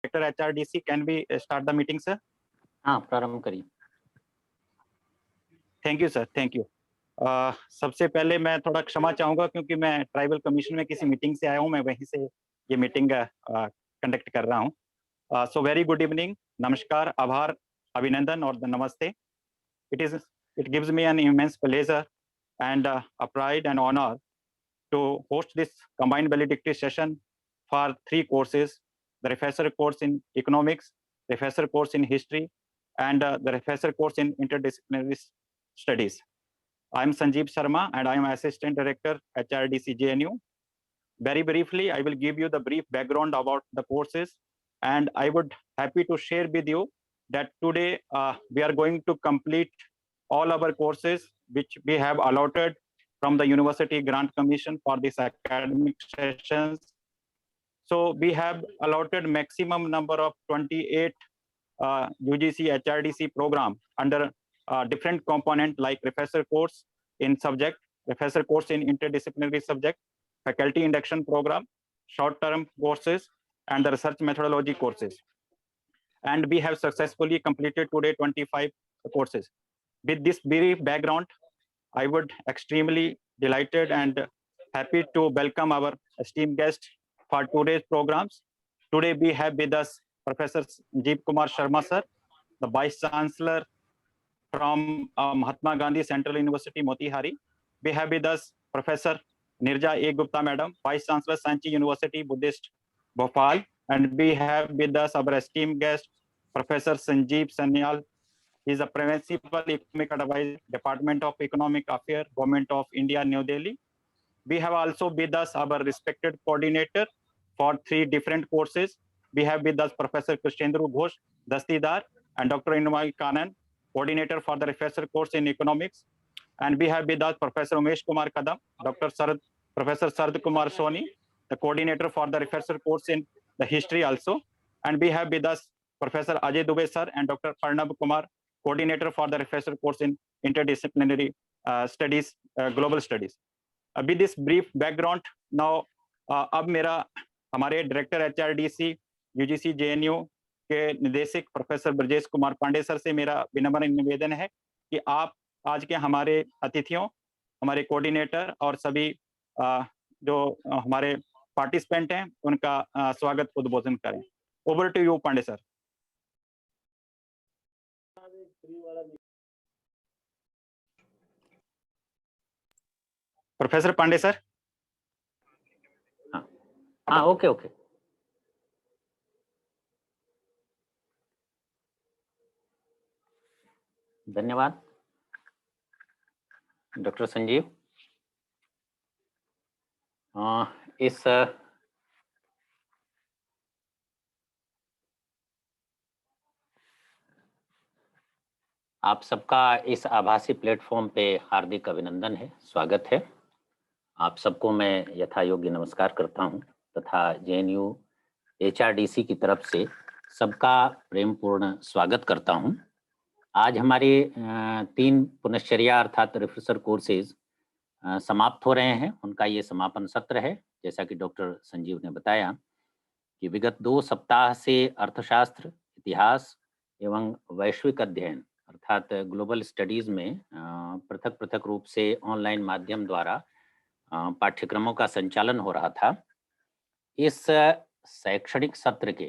Director HRDC, can we start the meeting, sir? हाँ, प्रारंभ करिए। Thank you sir, thank you. सबसे पहले मैं थोड़ा क्षमा चाहूँगा क्योंकि मैं ट्राइबल कमीशन में किसी मीटिंग से आया हूँ, मैं वहीं से ये मीटिंग कंडक्ट कर रहा हूँ। सो वेरी गुड इवनिंग, नमस्कार, आभार, अभिनंदन और नमस्ते। It gives me an immense pleasure and a pride and honor to host this combined valedictory session for 3 courses: the refresher course in economics, refresher course in history, and the refresher course in interdisciplinary studies. I am Sanjeev Sharma and I am Assistant Director HRDC JNU. Very briefly, I will give you the brief background about the courses, and I would happy to share with you that today we are going to complete all our courses which we have allotted from the University Grant Commission for this academic sessions. So we have allotted maximum number of 28 UGC HRDC program under different component like refresher course in subject, refresher course in interdisciplinary subject, faculty induction program, short-term courses, and the research methodology courses. And we have successfully completed today 25 courses. With this brief background, I would extremely delighted and happy to welcome our esteemed guest for today's programs. Today we have with us Professor Sanjeev Kumar Sharma sir, the Vice Chancellor from Mahatma Gandhi Central University, Motihari. We have with us Professor Nirja A. Gupta Madam, Vice Chancellor, Sanchi University, Buddhist, Bhopal. And we have with us our esteemed guest, Professor Sanjeev Sanyal. He is a Principal Economic Advisor, Department of Economic Affairs, Government of India, New Delhi. We have also with us our respected coordinator for 3 different courses. We have with us Professor Krishendru Ghosh, Dastidar, and Dr. Inmai Kanan, coordinator for the refresher course in economics. And we have with us Professor Umesh Kumar Kadam, Professor Sarad Kumar Soni, the coordinator for the refresher course in the history also. And we have with us Professor Ajay Dubey sir and Dr. Arnab Kumar, coordinator for the refresher course in interdisciplinary studies, global studies. With this brief background, now अब मेरा हमारे director HRDC UGC JNU के निदेशक professor Brajesh Kumar Pandey sir से मेरा विनम्र निवेदन है कि आप आज के हमारे अतिथियों, हमारे कोऑर्डिनेटर और सभी जो हमारे पार्टिसिपेंट हैं उनका स्वागत उद्बोधन करें। Over to you Pandey sir. Professor Pandey sir. हाँ, ओके। धन्यवाद डॉक्टर संजीव। इस आप सबका इस आभासी प्लेटफॉर्म पे हार्दिक अभिनंदन है, स्वागत है। आप सबको मैं यथा योग्य नमस्कार करता हूं तथा JNU HRDC की तरफ से सबका प्रेमपूर्ण स्वागत करता हूं। आज हमारे 3 पुनश्चर्या अर्थात रिफ्रेशर कोर्सेज समाप्त हो रहे हैं, उनका ये समापन सत्र है। जैसा कि डॉक्टर संजीव ने बताया कि विगत 2 सप्ताह से अर्थशास्त्र, इतिहास एवं वैश्विक अध्ययन अर्थात ग्लोबल स्टडीज में पृथक रूप से ऑनलाइन माध्यम द्वारा पाठ्यक्रमों का संचालन हो रहा था। इस शैक्षणिक सत्र के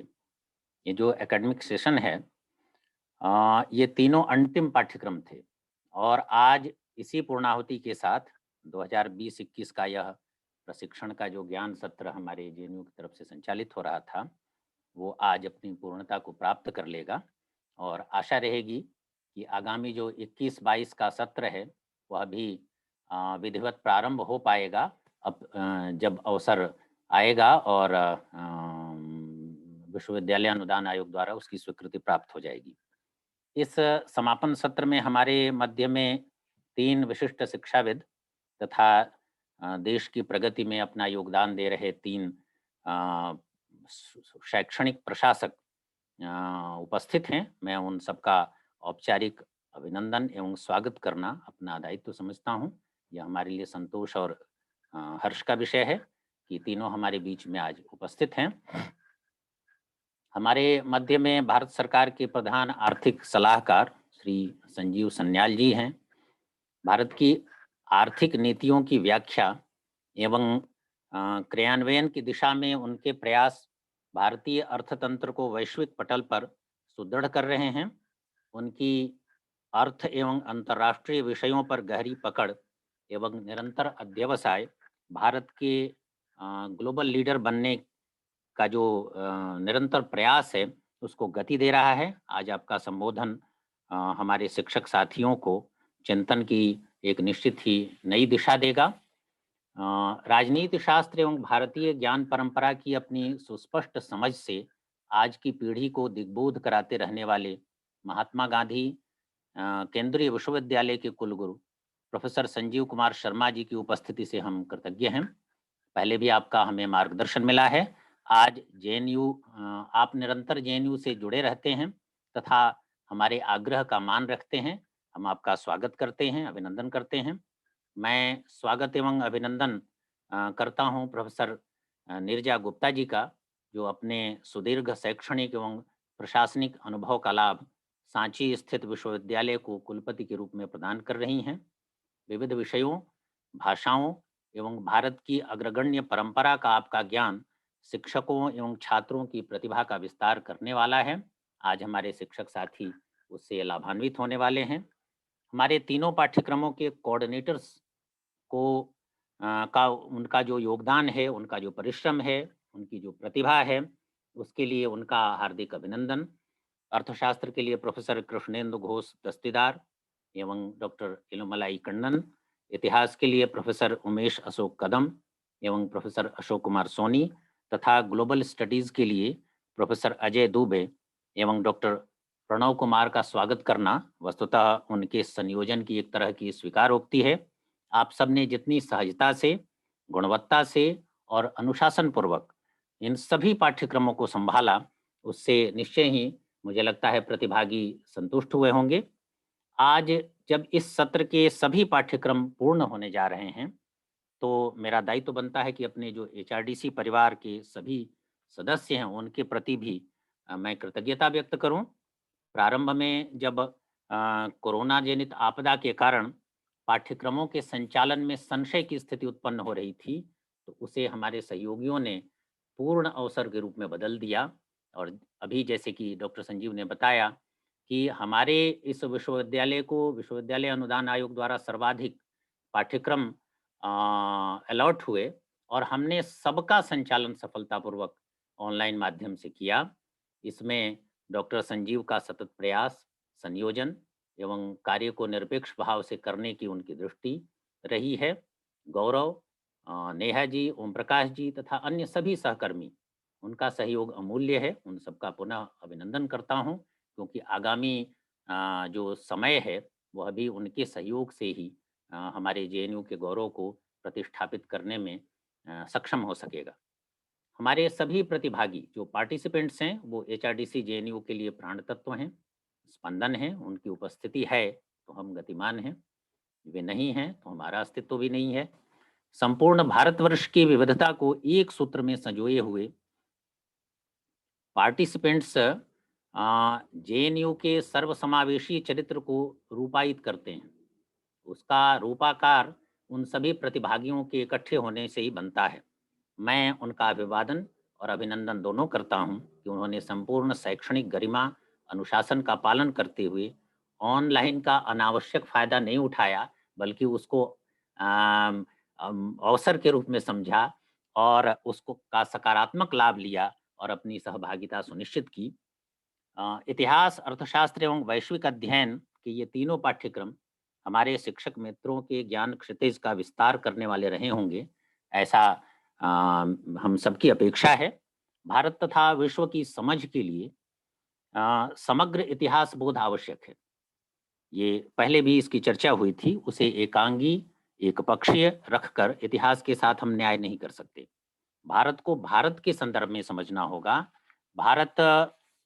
ये जो एकेडमिक सेशन है, ये तीनों अंतिम पाठ्यक्रम थे और आज इसी पूर्णाहुति के साथ 2020-21 का यह प्रशिक्षण का जो ज्ञान सत्र हमारे JNU की तरफ से संचालित हो रहा था, वो आज अपनी पूर्णता को प्राप्त कर लेगा और आशा रहेगी कि आगामी जो 21-22 का सत्र है वह भी विधिवत प्रारंभ हो पाएगा अब जब अवसर आएगा और विश्वविद्यालय अनुदान आयोग द्वारा उसकी स्वीकृति प्राप्त हो जाएगी। इस समापन सत्र में हमारे मध्य में 3 विशिष्ट शिक्षाविद तथा देश की प्रगति में अपना योगदान दे रहे 3 शैक्षणिक प्रशासक उपस्थित हैं। मैं उन सबका औपचारिक अभिनंदन एवं स्वागत करना अपना दायित्व समझता हूं। यह हमारे लिए संतोष और हर्ष का विषय है कि तीनों हमारे बीच में आज उपस्थित हैं। हमारे मध्य में भारत सरकार के प्रधान आर्थिक सलाहकार श्री संजीव सन्याल जी हैं। भारत की आर्थिक नीतियों की व्याख्या एवं क्रियान्वयन की दिशा में उनके प्रयास भारतीय अर्थतंत्र को वैश्विक पटल पर सुदृढ़ कर रहे हैं। उनकी अर्थ एवं अंतर्राष्ट्रीय विषयों पर गहरी पकड़ एवं निरंतर अध्यवसाय भारत के ग्लोबल लीडर बनने का जो निरंतर प्रयास है उसको गति दे रहा है। आज आपका संबोधन हमारे शिक्षक साथियों को चिंतन की एक निश्चित ही नई दिशा देगा। राजनीति शास्त्र एवं भारतीय ज्ञान परंपरा की अपनी सुस्पष्ट समझ से आज की पीढ़ी को दिग्बोध कराते रहने वाले महात्मा गांधी केंद्रीय विश्वविद्यालय के कुलगुरु प्रोफेसर संजीव कुमार शर्मा जी की उपस्थिति से हम कृतज्ञ हैं। पहले भी आपका हमें मार्गदर्शन मिला है। आज जेएनयू आप निरंतर जेएनयू से जुड़े रहते हैं तथा हमारे आग्रह का मान रखते हैं। हम आपका स्वागत करते हैं, अभिनंदन करते हैं। मैं स्वागत एवं अभिनंदन करता हूं प्रोफेसर नीरजा गुप्ता जी का, जो अपने सुदीर्घ शैक्षणिक एवं प्रशासनिक अनुभव का लाभ सांची स्थित विश्वविद्यालय को कुलपति के रूप में प्रदान कर रही हैं। विविध विषयों, भाषाओं एवं भारत की अग्रगण्य परंपरा का आपका ज्ञान शिक्षकों एवं छात्रों की प्रतिभा का विस्तार करने वाला है। आज हमारे शिक्षक साथी उससे लाभान्वित होने वाले हैं। हमारे तीनों पाठ्यक्रमों के कोऑर्डिनेटर्स को का उनका जो योगदान है, उनका जो परिश्रम है, उनकी जो प्रतिभा है, उसके लिए उनका हार्दिक अभिनंदन। अर्थशास्त्र के लिए प्रोफेसर कृष्णेंदु घोष दस्तीदार एवं डॉक्टर इलुमलाई कन्नन, इतिहास के लिए प्रोफेसर उमेश अशोक कदम एवं प्रोफेसर अशोक कुमार सोनी तथा ग्लोबल स्टडीज के लिए प्रोफेसर अजय दुबे एवं डॉक्टर प्रणव कुमार का स्वागत करना वस्तुतः उनके संयोजन की एक तरह की स्वीकारोक्ति है। आप सबने जितनी सहजता से, गुणवत्ता से और अनुशासन पूर्वक इन सभी पाठ्यक्रमों को संभाला, उससे निश्चय ही मुझे लगता है प्रतिभागी संतुष्ट हुए होंगे। आज जब इस सत्र के सभी पाठ्यक्रम पूर्ण होने जा रहे हैं, तो मेरा दायित्व बनता है कि अपने जो एचआरडीसी परिवार के सभी सदस्य हैं, उनके प्रति भी मैं कृतज्ञता व्यक्त करूं। प्रारंभ में जब कोरोना जनित आपदा के कारण पाठ्यक्रमों के संचालन में संशय की स्थिति उत्पन्न हो रही थी, तो उसे हमारे सहयोगियों ने पूर्ण अवसर के रूप में बदल दिया। और अभी जैसे कि डॉक्टर संजीव ने बताया कि हमारे इस विश्वविद्यालय को विश्वविद्यालय अनुदान आयोग द्वारा सर्वाधिक पाठ्यक्रम अलॉट हुए और हमने सबका संचालन सफलतापूर्वक ऑनलाइन माध्यम से किया। इसमें डॉक्टर संजीव का सतत प्रयास, संयोजन एवं कार्य को निरपेक्ष भाव से करने की उनकी दृष्टि रही है। गौरव, नेहा जी, ओम प्रकाश जी तथा अन्य सभी सहकर्मी, उनका सहयोग अमूल्य है। उन सबका पुनः अभिनंदन करता हूं, क्योंकि आगामी जो समय है वह भी उनके सहयोग से ही हमारे जेएनयू के गौरव को प्रतिष्ठापित करने में सक्षम हो सकेगा। हमारे सभी प्रतिभागी जो पार्टिसिपेंट्स हैं वो एचआरडीसी जेएनयू के लिए प्राण तत्व हैं, स्पंदन हैं। उनकी उपस्थिति है तो हम गतिमान हैं, वे नहीं हैं तो हमारा अस्तित्व भी नहीं है। संपूर्ण भारतवर्ष की विविधता को एक सूत्र में संजोए हुए पार्टिसिपेंट्स जेएनयू के सर्वसमावेशी चरित्र को रूपायित करते हैं। उसका रूपाकार उन सभी प्रतिभागियों के इकट्ठे होने से ही बनता है। मैं उनका अभिवादन और अभिनंदन दोनों करता हूं कि उन्होंने संपूर्ण शैक्षणिक गरिमा, अनुशासन का पालन करते हुए ऑनलाइन का अनावश्यक फायदा नहीं उठाया, बल्कि उसको अवसर के रूप में समझा और उसको का सकारात्मक लाभ लिया और अपनी सहभागिता सुनिश्चित की। इतिहास, अर्थशास्त्र एवं वैश्विक अध्ययन के ये तीनों पाठ्यक्रम हमारे शिक्षक मित्रों के ज्ञान क्षितिज का विस्तार करने वाले रहे होंगे, ऐसा हम सबकी अपेक्षा है। भारत तथा विश्व की समझ के लिए समग्र इतिहास बोध आवश्यक है। ये पहले भी इसकी चर्चा हुई थी। उसे एकांगी, एक पक्षीय रखकर इतिहास के साथ हम न्याय नहीं कर सकते। भारत को भारत के संदर्भ में समझना होगा। भारत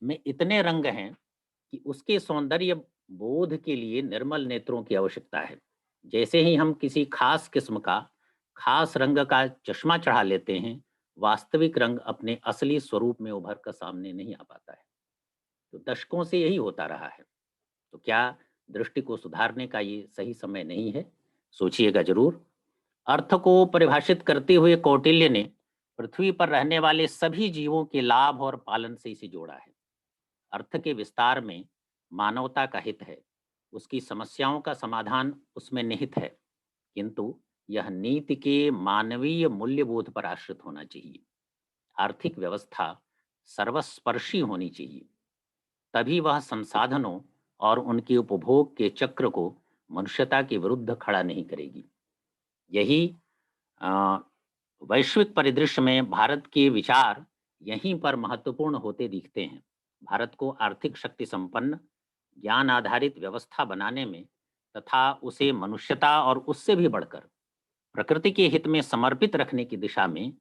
में इतने रंग हैं कि उसके सौंदर्य बोध के लिए निर्मल नेत्रों की आवश्यकता है। जैसे ही हम किसी खास किस्म का, खास रंग का चश्मा चढ़ा लेते हैं, वास्तविक रंग अपने असली स्वरूप में उभर कर सामने नहीं आ पाता है। तो दशकों से यही होता रहा है। तो क्या दृष्टि को सुधारने का ये सही समय नहीं है? सोचिएगा जरूर। अर्थ को परिभाषित करते हुए कौटिल्य ने पृथ्वी पर रहने वाले सभी जीवों के लाभ और पालन से इसे जोड़ा है। अर्थ के विस्तार में मानवता का हित है, उसकी समस्याओं का समाधान उसमें निहित है, किंतु यह नीति के मानवीय मूल्यबोध पर आश्रित होना चाहिए। आर्थिक व्यवस्था सर्वस्पर्शी होनी चाहिए, तभी वह संसाधनों और उनके उपभोग के चक्र को मनुष्यता के विरुद्ध खड़ा नहीं करेगी। यही अ, वैश्विक परिदृश्य में भारत के विचार यहीं पर महत्वपूर्ण होते दिखते हैं। भारत को आर्थिक शक्ति संपन्न ज्ञान आधारित व्यवस्था बनाने में तथा उसे मनुष्यता और उससे भी बढ़कर प्रकृति के हित में समर्पित रखने की दिशा में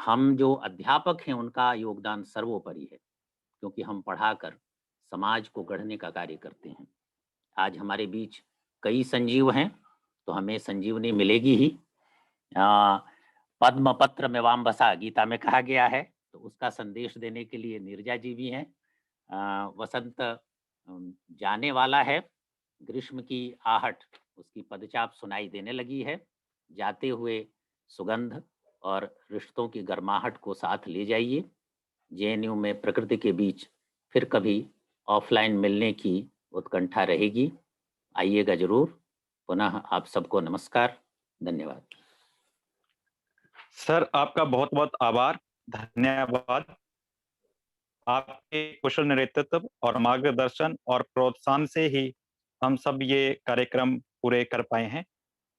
हम जो अध्यापक हैं उनका योगदान सर्वोपरि है, क्योंकि हम पढ़ाकर समाज को गढ़ने का कार्य करते हैं। आज हमारे बीच कई संजीव हैं, तो हमें संजीवनी मिलेगी ही। पद्म पत्र में वामबसा गीता में कहा गया है, तो उसका संदेश देने के लिए नीरजा जी भी हैं। वसंत जाने वाला है, ग्रीष्म की आहट उसकी पदचाप सुनाई देने लगी है। जाते हुए सुगंध और रिश्तों की गर्माहट को साथ ले जाइए। जेएनयू में प्रकृति के बीच फिर कभी ऑफलाइन मिलने की उत्कंठा रहेगी। आइएगा जरूर। पुनः आप सबको नमस्कार, धन्यवाद। सर आपका बहुत बहुत आभार, धन्यवाद। आपके कुशल नेतृत्व और मार्गदर्शन और प्रोत्साहन से ही हम सब ये कार्यक्रम पूरे कर पाए हैं।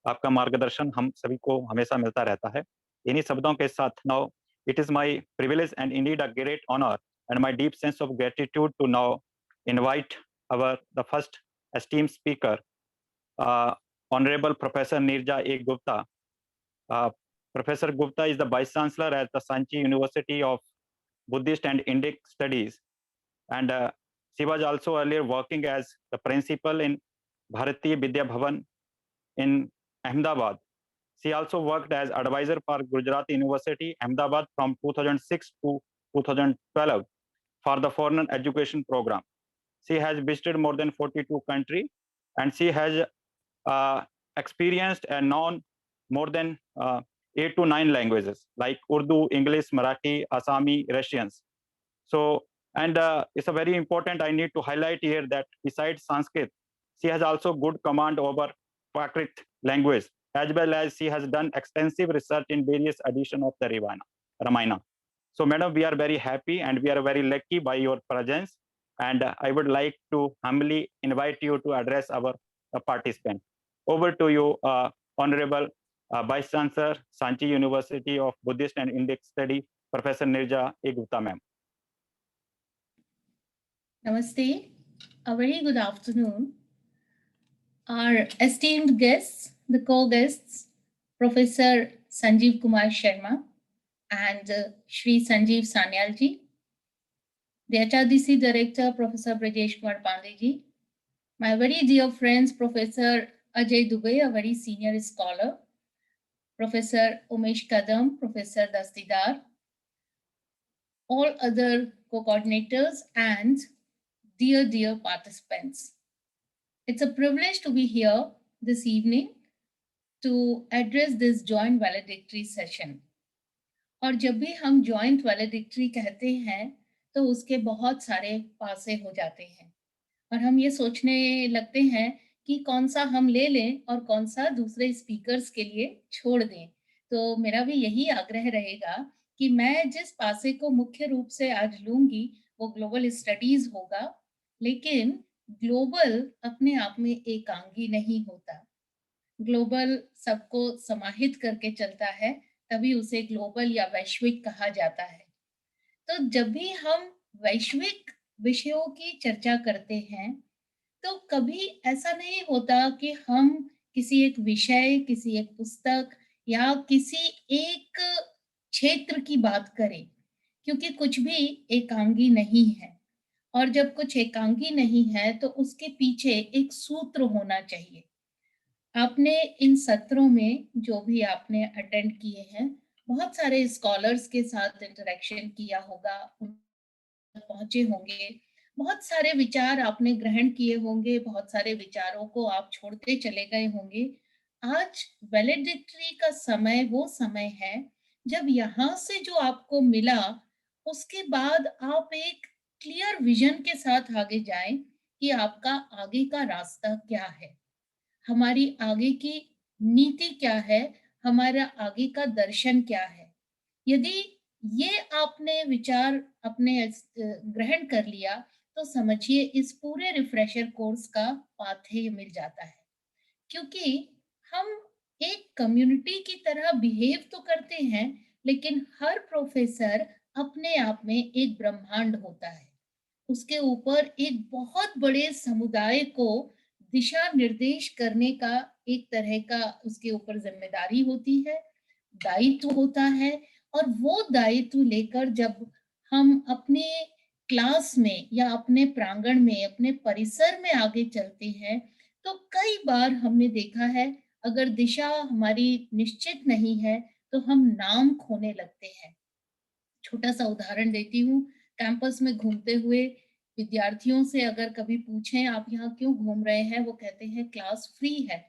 आपका मार्गदर्शन हम सभी को हमेशा मिलता रहता है। इन्हीं शब्दों के साथ now it is my privilege and indeed a great honour and my deep sense of gratitude to now invite our the first esteemed speaker, Honorable Professor Nirja A. Gupta. Professor Gupta is the Vice Chancellor at the Sanchi University of Buddhist and Indic Studies, and she was also earlier working as the principal in Bharatiya Vidya Bhavan in Ahmedabad. She also worked as advisor for Gujarat University, Ahmedabad from 2006 to 2012 for the foreign education program. She has visited more than 42 countries, and she has experienced and known more than 8 to 9 languages like Urdu, English, Marathi, Assami, Russians. So, and it's a very important, I need to highlight here that besides Sanskrit, she has also good command over Prakrit language, as well as she has done extensive research in various editions of the Ramayana. So, madam, we are very happy and we are very lucky by your presence. And I would like to humbly invite you to address our participant. Over to you, Honorable Vice Chancellor, Sanchi University of Buddhist and Indic Study, Professor Nirja A. Gupta, ma'am. Namaste. A very good afternoon. Our esteemed guests, the co-guests, Professor Sanjeev Kumar Sharma and Shri Sanjeev Sanyal ji, the HRDC Director, Professor Brajesh Kumar Pandey ji, my very dear friends, Professor Ajay Dubey, a very senior scholar, Professor Umesh Kadam, Professor Dastidar, all other co-coordinators and dear participants. It's a privilege to be here this evening to address this joint valedictory session. और जब भी हम joint valedictory कहते हैं तो उसके बहुत सारे पासे हो जाते हैं और हम ये सोचने लगते हैं कि कौन सा हम ले लें और कौन सा दूसरे स्पीकर्स के लिए छोड़ दें। तो मेरा भी यही आग्रह रहेगा कि मैं जिस पासे को मुख्य रूप से आज लूंगी वो ग्लोबल स्टडीज होगा, लेकिन ग्लोबल अपने आप में एकांगी नहीं होता। ग्लोबल सबको समाहित करके चलता है, तभी उसे ग्लोबल या वैश्विक कहा जाता है। तो जब भी हम वैश्विक विषयों की चर्चा करते हैं तो कभी ऐसा नहीं होता कि हम किसी एक विषय, किसी एक पुस्तक या किसी एक क्षेत्र की बात करें, क्योंकि कुछ भी एकांगी नहीं है और जब कुछ एकांगी नहीं है तो उसके पीछे एक सूत्र होना चाहिए। आपने इन सत्रों में जो भी आपने अटेंड किए हैं बहुत सारे स्कॉलर्स के साथ इंटरेक्शन किया होगा, उन तक पहुंचे होंगे, बहुत सारे विचार आपने ग्रहण किए होंगे, बहुत सारे विचारों को आप छोड़ते चले गए होंगे। आज वैलिडिटी का समय वो समय है जब यहाँ से जो आपको मिला, उसके बाद आप एक क्लियर विजन के साथ आगे जाएं कि आपका आगे का रास्ता क्या है, हमारी आगे की नीति क्या है, हमारा आगे का दर्शन क्या है। यदि ये आपने विचार अपने ग्रहण कर लिया, तो समझिए इस पूरे रिफ्रेशर कोर्स का पाथेय मिल जाता है। क्योंकि हम एक कम्युनिटी की तरह बिहेव तो करते हैं, लेकिन हर प्रोफेसर अपने आप में एक ब्रह्मांड होता है। उसके ऊपर एक बहुत बड़े समुदाय को दिशा निर्देश करने का एक तरह का उसके ऊपर जिम्मेदारी होती है, दायित्व होता है। और वो दायित्व लेकर जब हम अपने क्लास में या अपने प्रांगण में, अपने परिसर में आगे चलते हैं, तो कई बार हमने देखा है, अगर दिशा हमारी निश्चित नहीं है तो हम नाम खोने लगते हैं। छोटा सा उदाहरण देती हूँ, कैंपस में घूमते हुए विद्यार्थियों से अगर कभी पूछें आप यहाँ क्यों घूम रहे हैं, वो कहते हैं क्लास फ्री है।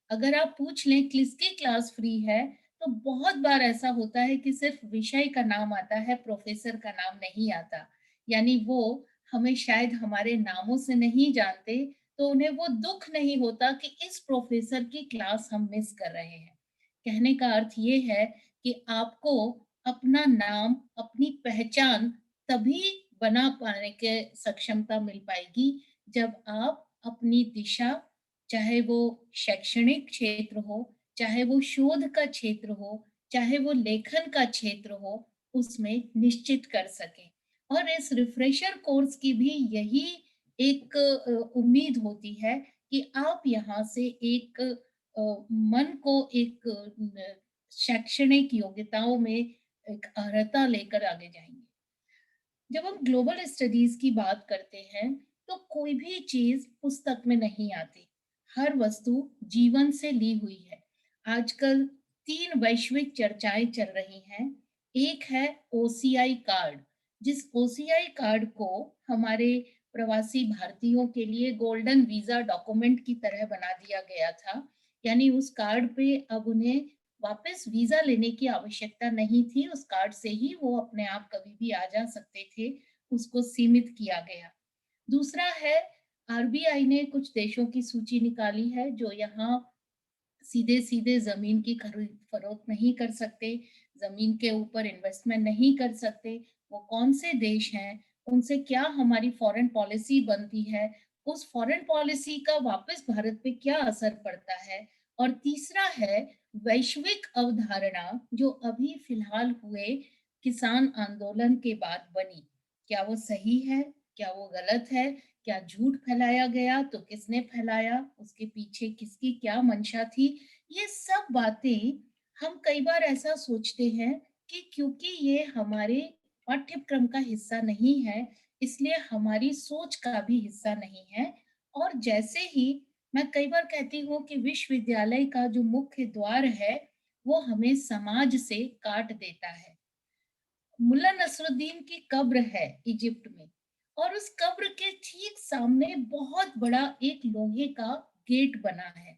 अगर आप पूछ लें किसकी क्लास फ्री है, तो बहुत बार ऐसा होता है कि सिर्फ विषय का नाम आता है, प्रोफेसर का नाम नहीं आता। यानी वो हमें शायद हमारे नामों से नहीं जानते, तो उन्हें वो दुख नहीं होता कि इस प्रोफेसर की क्लास हम मिस कर रहे हैं। कहने का अर्थ ये है कि आपको अपना नाम, अपनी पहचान तभी बना पाने के सक्षमता मिल पाएगी जब आप अपनी दिशा, चाहे वो शैक्षणिक क्षेत्र हो, चाहे वो शोध का क्षेत्र हो, चाहे वो लेखन का क्षेत्र हो, उसमें निश्चित कर सकें। और इस रिफ्रेशर कोर्स की भी यही एक उम्मीद होती है कि आप यहाँ से एक मन को एक शैक्षणिक योग्यताओं में एक अर्हता लेकर आगे जाएंगे। जब हम ग्लोबल स्टडीज की बात करते हैं, तो कोई भी चीज पुस्तक में नहीं आती, हर वस्तु जीवन से ली हुई है। आजकल 3 वैश्विक चर्चाएं चल रही हैं। एक है ओसीआई कार्ड, जिस ओसीआई कार्ड को हमारे प्रवासी भारतीयों के लिए गोल्डन वीजा डॉक्यूमेंट की तरह बना दिया गया था। यानी उस कार्ड पे अब उन्हें वापस वीजा लेने की आवश्यकता नहीं थी, उस कार्ड से ही वो अपने आप कभी भी आ जा सकते थे, उसको सीमित किया गया। दूसरा है, आरबीआई ने कुछ देशों की सूची निकाली है जो यहाँ सीधे सीधे जमीन की खरीद फरोख्त नहीं कर सकते, जमीन के ऊपर इन्वेस्टमेंट नहीं कर सकते। वो कौन से देश हैं, उनसे क्या हमारी फॉरेन पॉलिसी बनती है, उस फॉरेन पॉलिसी का वापस भारत पे क्या असर पड़ता है। और तीसरा है वैश्विक अवधारणा जो अभी फिलहाल हुए किसान आंदोलन के बाद बनी, क्या वो सही है, क्या वो गलत है, क्या झूठ फैलाया गया तो किसने फैलाया, उसके पीछे किसकी क्या मंशा थी। ये सब बातें हम कई बार ऐसा सोचते हैं कि क्योंकि ये हमारे पाठ्यक्रम का हिस्सा नहीं है, इसलिए हमारी सोच का भी हिस्सा नहीं है। और जैसे ही मैं कई बार कहती हूँ कि विश्वविद्यालय का जो मुख्य द्वार है, वो हमें समाज से काट देता है। मुल्ला नसरुद्दीन की कब्र है इजिप्ट में, और उस कब्र के ठीक सामने बहुत बड़ा एक लोहे का गेट बना है,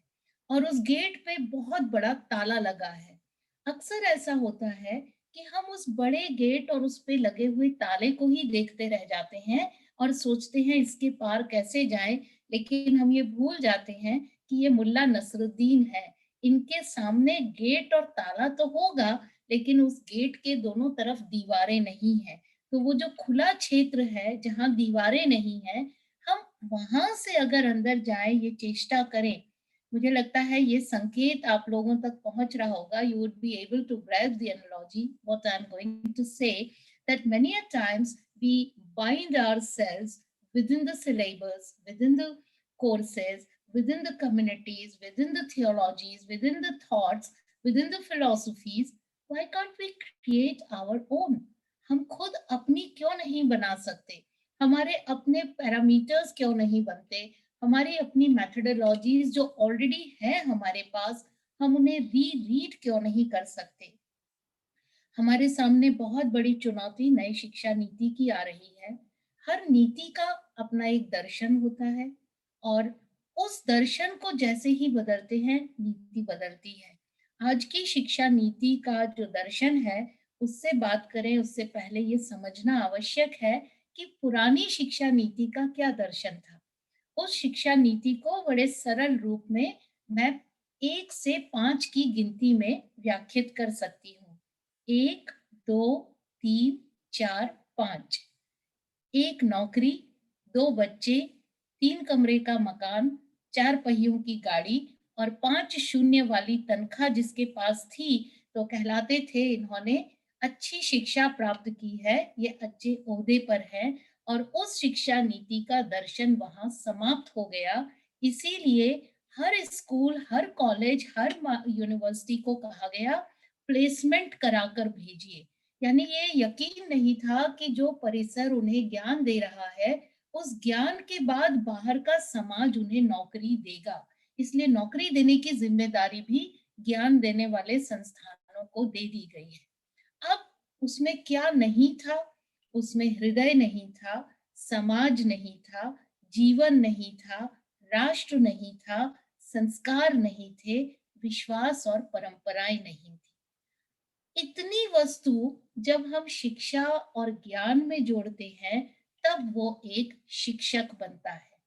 और उस गेट पे बहुत बड़ा ताला लगा है। अक्सर ऐसा होता है कि हम उस बड़े गेट और उस पे लगे हुए ताले को ही देखते रह जाते हैं और सोचते हैं इसके पार कैसे जाएं, लेकिन हम ये भूल जाते हैं कि ये मुल्ला नसरुद्दीन है। इनके सामने गेट और ताला तो होगा, लेकिन उस गेट के दोनों तरफ दीवारें नहीं है। तो वो जो खुला क्षेत्र है जहाँ दीवारें नहीं है, हम वहां से अगर अंदर जाए ये चेष्टा करें, मुझे लगता है ये संकेत आप लोगों तक पहुंच रहा होगा। You would be able to grasp the analogy what I'm going to say, that many a times we bind ourselves within the syllabus, within the courses, within the communities, within the theologies, within the thoughts, within the philosophies. Why can't we create our own? हम खुद अपनी क्यों नहीं बना सकते, हमारे अपने parameters क्यों नहीं बनते, हमारी अपनी मेथोडोलॉजीज जो ऑलरेडी है हमारे पास, हम उन्हें री रीड क्यों नहीं कर सकते। हमारे सामने बहुत बड़ी चुनौती नई शिक्षा नीति की आ रही है। हर नीति का अपना एक दर्शन होता है और उस दर्शन को जैसे ही बदलते हैं, नीति बदलती है। आज की शिक्षा नीति का जो दर्शन है, उससे बात करें उससे पहले ये समझना आवश्यक है कि पुरानी शिक्षा नीति का क्या दर्शन था। उस शिक्षा नीति को बड़े सरल रूप में मैं 1 से 5 की गिनती में व्याख्यात कर सकती हूँ। 1, 2, 3, 4, 5। 1 नौकरी, 2 बच्चे, 3 कमरे का मकान, 4 पहियों की गाड़ी और 5 शून्य वाली तनख्वाह जिसके पास थी, तो कहलाते थे इन्होंने अच्छी शिक्षा प्राप्त की है, ये अच्छे ओहदे पर हैं और उस शिक्षा नीति का दर्शन वहाँ समाप्त हो गया। इसीलिए हर स्कूल, हर कॉलेज, हर यूनिवर्सिटी को कहा गया प्लेसमेंट कराकर भेजिए। यानी ये यकीन नहीं था कि जो परिसर उन्हें ज्ञान दे रहा है, उस ज्ञान के बाद बाहर का समाज उन्हें नौकरी देगा। इसलिए नौकरी देने की जिम्मेदारी भी ज्ञान देने वाले संस्थानों को दे दी गई है। अब उसमें क्या नहीं था? उसमें हृदय नहीं था, समाज नहीं था, जीवन नहीं था, राष्ट्र नहीं था, संस्कार नहीं थे, विश्वास और परंपराएं नहीं थी। इतनी वस्तु जब हम शिक्षा और ज्ञान में जोड़ते हैं, तब वो एक शिक्षक बनता है।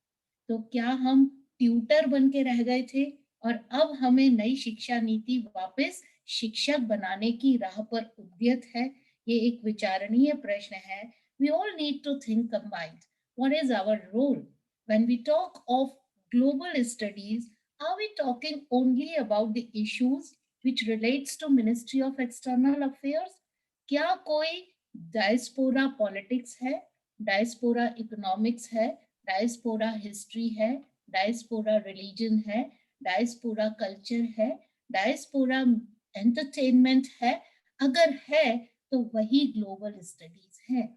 तो क्या हम ट्यूटर बन के रह गए थे और अब हमें नई शिक्षा नीति वापस शिक्षक बनाने की राह पर उद्यत है? ये एक विचारणीय प्रश्न है। We all need to think combined. What is our role? When we talk of global studies, are we talking only about the issues which relates to Ministry of External Affairs? क्या कोई डायस्पोरा पॉलिटिक्स है, diaspora economics है, diaspora history है, diaspora religion है, diaspora culture है, diaspora entertainment है? अगर है तो वही ग्लोबल स्टडीज है।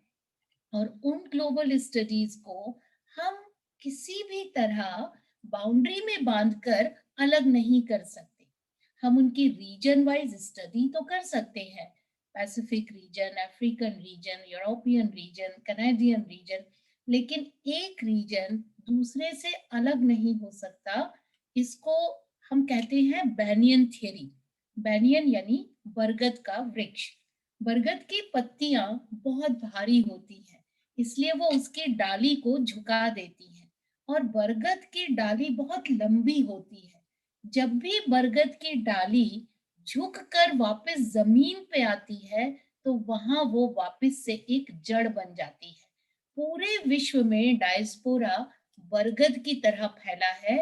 और उन ग्लोबल स्टडीज को हम किसी भी तरह बाउंड्री में बांधकर अलग नहीं कर सकते। हम उनकी रीजन वाइज स्टडी तो कर सकते हैं, Pacific region, African region, European region, Canadian region, लेकिन एक रीजन दूसरे से अलग नहीं हो सकता। इसको हम कहते हैं बैनियन थियरी। बैनियन यानी बरगद का वृक्ष। बरगद की पत्तियां बहुत भारी होती हैं, इसलिए वो उसकी डाली को झुका देती है और बरगद की डाली बहुत लंबी होती है। जब भी बरगद की डाली झुककर वापस जमीन पे आती है, तो वहां वो वापस से एक जड़ बन जाती है। पूरे विश्व में डायस्पोरा बरगद की तरह फैला है।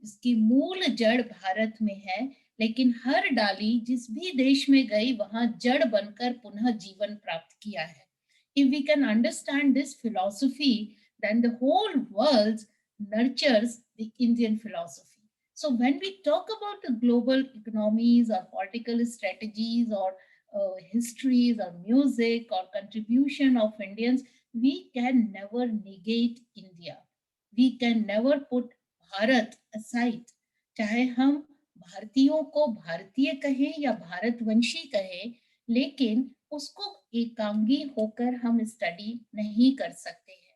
इसकी मूल जड़ भारत में है, लेकिन हर डाली जिस भी देश में गई, वहां जड़ बनकर पुनः जीवन प्राप्त किया है। If we can understand this philosophy, then the whole world nurtures the Indian philosophy. So when we talk about the global economies or political strategies or histories or music or contribution of Indians, we can never negate India. We can never put Bharat aside. चाहे हम भारतीयों को भारतीय कहें या भारतवंशी कहें, लेकिन उसको एकांगी होकर हम स्टडी नहीं कर सकते हैं।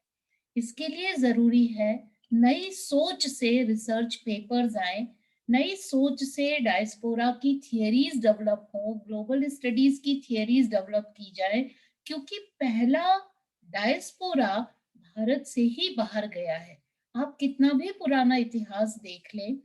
इसके लिए जरूरी है नई सोच से रिसर्च पेपर्स आए, नई सोच से डायस्पोरा की थियरीज डेवलप हो, ग्लोबल स्टडीज की थियरीज डेवलप की जाए, क्योंकि पहला डायस्पोरा भारत से ही बाहर गया है। आप कितना भी पुराना इतिहास देख लें,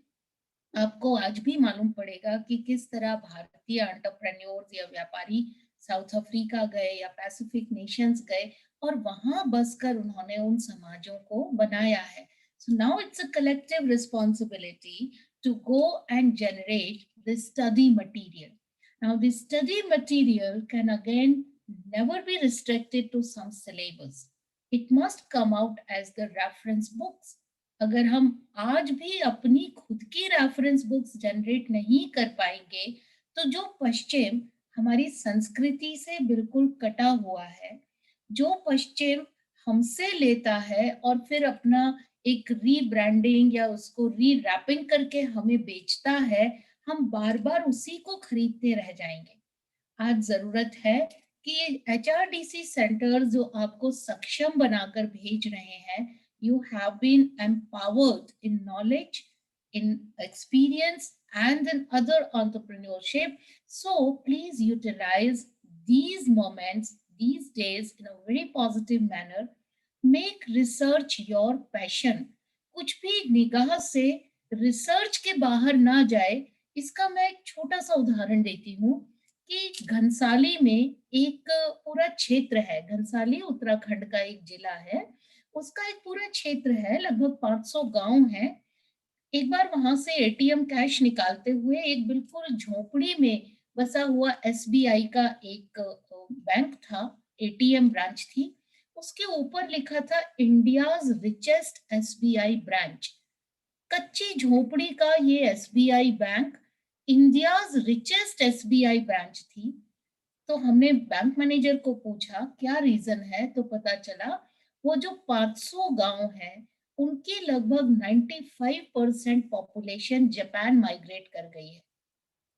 आपको आज भी मालूम पड़ेगा कि किस तरह भारतीय एंटरप्रेन्योर्स या व्यापारी साउथ अफ्रीका गए या पैसिफिक नेशंस गए और वहां बसकर उन्होंने उन समाजों को बनाया है। So now it's a collective responsibility to go and generate the study material. Now the study material can again never be restricted to some syllabus. It must come out as the reference books. अगर हम आज भी अपनी खुद की reference books generate नहीं कर पाएंगे, तो जो पश्चिम हमारी संस्कृति से बिल्कुल कटा हुआ है, जो पश्चिम हमसे लेता है और फिर अपना एक रीब्रांडिंग या उसको रीरैपिंग करके हमें बेचता है, हम बार बार उसी को खरीदते रह जाएंगे। आज जरूरत है कि HRDC सेंटर जो आपको सक्षम बनाकर भेज रहे हैं, you have been empowered in knowledge, in experience and in other entrepreneurship. So please utilize these moments, these days in a very positive manner. Make research your passion. कुछ भी निगाह से रिसर्च के बाहर ना जाए, इसका मैं एक छोटा सा उदाहरण देती हूँ कि घनसाली में एक पूरा क्षेत्र है, घनसाली उत्तराखंड का एक जिला है, उसका एक पूरा क्षेत्र है, लगभग 500 गांव है। एक बार वहां से एटीएम कैश निकालते हुए एक बिल्कुल झोपड़ी में बसा हुआ SBI का एक बैंक था, एटीएम ब्रांच थी, उसके ऊपर लिखा था इंडियाज रिचेस्ट SBI ब्रांच। कच्ची झोपड़ी का ये SBI bank India's richest SBI branch थी। तो हमने बैंक मैनेजर को पूछा क्या रीजन है, तो पता चला वो जो 500 गांव है उनकी लगभग 95% पॉपुलेशन जापान माइग्रेट कर गई है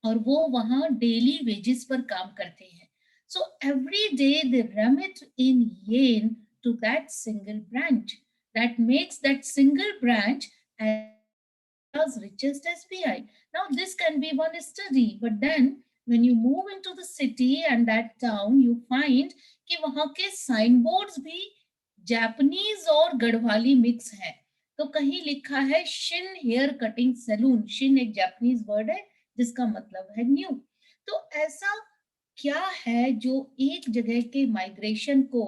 और वो वहां डेली वेजेस पर काम करते हैं। So every day they remit in yen to that single branch. That makes that single branch as richest SBI. Now this can be one study, but then when you move into the city and that town, you find कि वहां के sign boards भी Japanese और Garhwali mix हैं। तो कहीं लिखा है shin hair cutting salon, shin एक जापानीज वर्ड है जिसका मतलब है न्यू। तो ऐसा क्या है जो एक जगह के माइग्रेशन को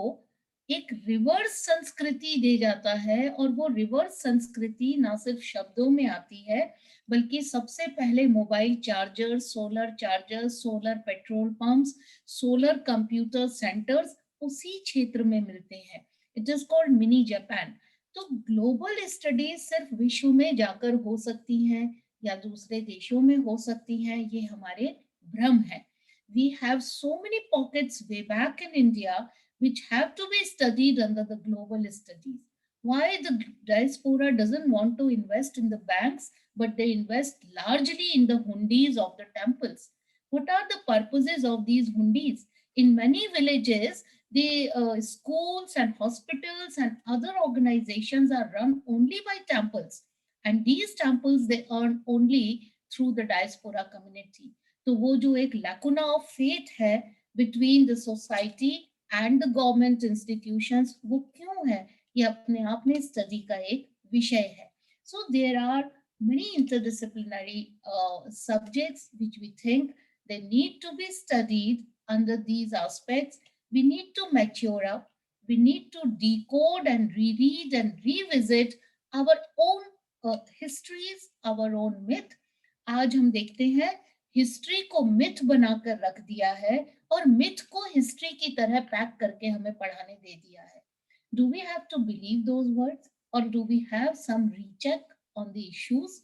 एक रिवर्स संस्कृति दे जाता है, और वो रिवर्स संस्कृति ना सिर्फ शब्दों में आती है बल्कि सबसे पहले mobile charger, solar petrol pumps, solar computer centres उसी क्षेत्र में मिलते हैं। It is called mini Japan. तो ग्लोबल स्टडीज सिर्फ विश्व में जाकर हो सकती हैं या दूसरे देशों में हो सकती हैं, ये हमारे भ्रम है। We have so many pockets way back in India which have to be studied under the global studies. Why the diaspora doesn't want to invest in the banks, but they invest largely in the hundis of the temples? What are the purposes of these hundis? In many villages, the schools and hospitals and other organizations are run only by temples, and these temples they earn only through the diaspora community. तो वो जो एक lacuna of faith है between the society and the government institutions, वो क्यों है, ये अपने आप में स्टडी का एक विषय है। So there are many interdisciplinary subjects which we think they need to be studied under these aspects. We need to mature up, we need to decode and reread and revisit our own histories, our own myth. आज हम देखते हैं history को myth बनाकर रख दिया है और मिथ को हिस्ट्री की तरह पैक करके हमें पढ़ाने दे दिया है। Do we have to believe those words or do we have some recheck on the issues?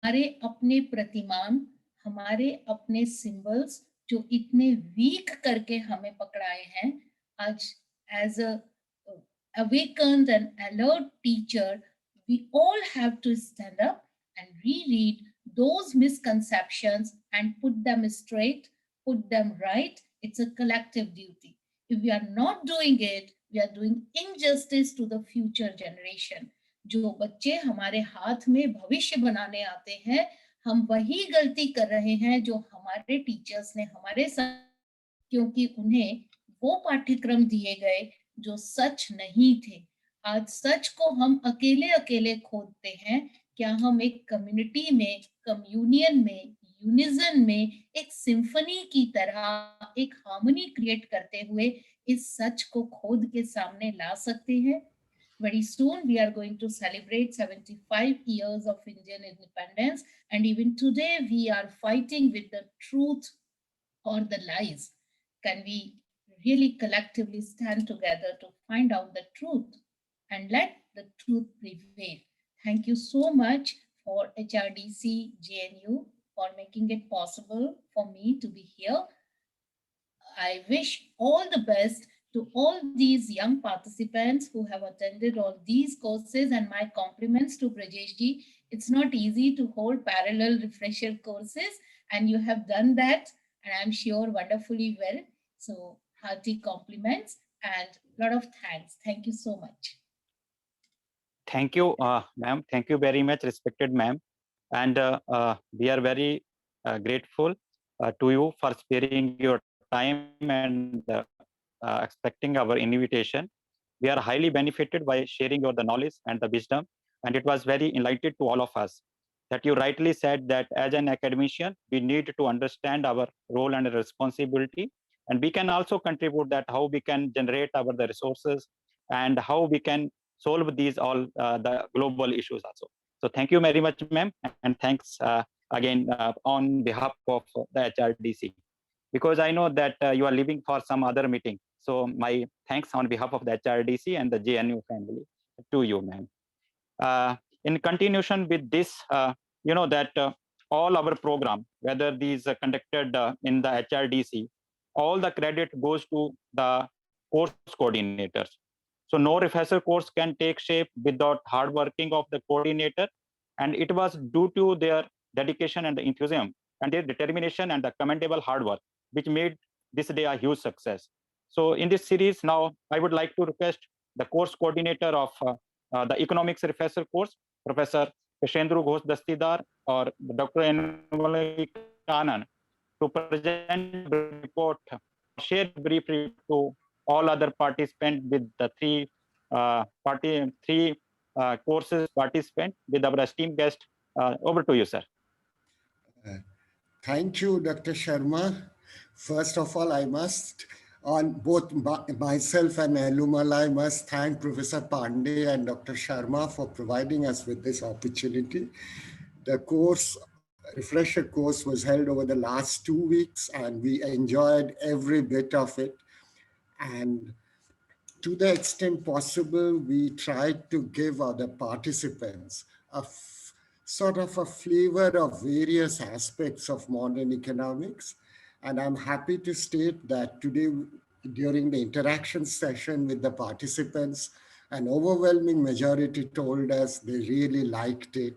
हमारे अपने प्रतिमान, हमारे अपने सिंबल्स जो इतने वीक करके हमें पकड़ाए हैं, आज as a awakened and alert teacher, we all have to stand up and reread those misconceptions and put them straight, put them right. It's a collective duty. If we are not doing it, we are doing injustice to the future generation. जो बच्चे हमारे हाथ में भविष्य बनाने आते हैं, हम वही गलती कर रहे हैं जो हमारे टीचर्स ने हमारे साथ, क्योंकि उन्हें वो पाठ्यक्रम दिए गए जो सच नहीं थे। आज सच को हम अकेले अकेले खोदते हैं। क्या हम एक कम्युनिटी में, कम्युनियन में, यूनिजन में एक सिम्फनी की तरह एक हार्मनी क्रिएट करते हुए इस सच को खोद के सामने ला सकते हैं? Very soon we are going to celebrate 75 years of Indian independence, and even today we are fighting with the truth or the lies. Can we really collectively stand together to find out the truth and let the truth prevail? Thank you so much for HRDC JNU for making it possible for me to be here. I wish all the best to all these young participants who have attended all these courses, and my compliments to Brajesh ji. It's not easy to hold parallel refresher courses, and you have done that, and I'm sure wonderfully well. So hearty compliments and a lot of thanks. Thank you so much. Thank you, ma'am. Thank you very much, respected ma'am. And we are very grateful to you for sparing your time and expecting our invitation. We are highly benefited by sharing your the knowledge and the wisdom, and it was very enlightened to all of us. That you rightly said that as an academician, we need to understand our role and responsibility, and we can also contribute that how we can generate our the resources and how we can solve these all the global issues also. So thank you very much, ma'am, and thanks again on behalf of the HRDC, because I know that you are leaving for some other meeting. So my thanks on behalf of the HRDC and the JNU family to you, ma'am. In continuation with this, you know that all our program, whether these are conducted in the HRDC, all the credit goes to the course coordinators. So no refresher course can take shape without hard working of the coordinator, and it was due to their dedication and the enthusiasm and their determination and the commendable hard work which made this day a huge success. So in this series now, I would like to request the course coordinator of the economics refresher course, Professor Krishendru Ghosh Dastidar or Dr. Anmol Kanan, to present report, share brief to all other participants with the three courses participant with our esteemed guest. Over to you, sir. Thank you, Dr. Sharma. First of all, I must, on both myself and Elumalai, I must thank Professor Pandey and Dr. Sharma for providing us with this opportunity. The course, refresher course, was held over the last 2 weeks, and we enjoyed every bit of it. And to the extent possible, we tried to give the participants a sort of a flavor of various aspects of modern economics. And I'm happy to state that today, during the interaction session with the participants, an overwhelming majority told us they really liked it.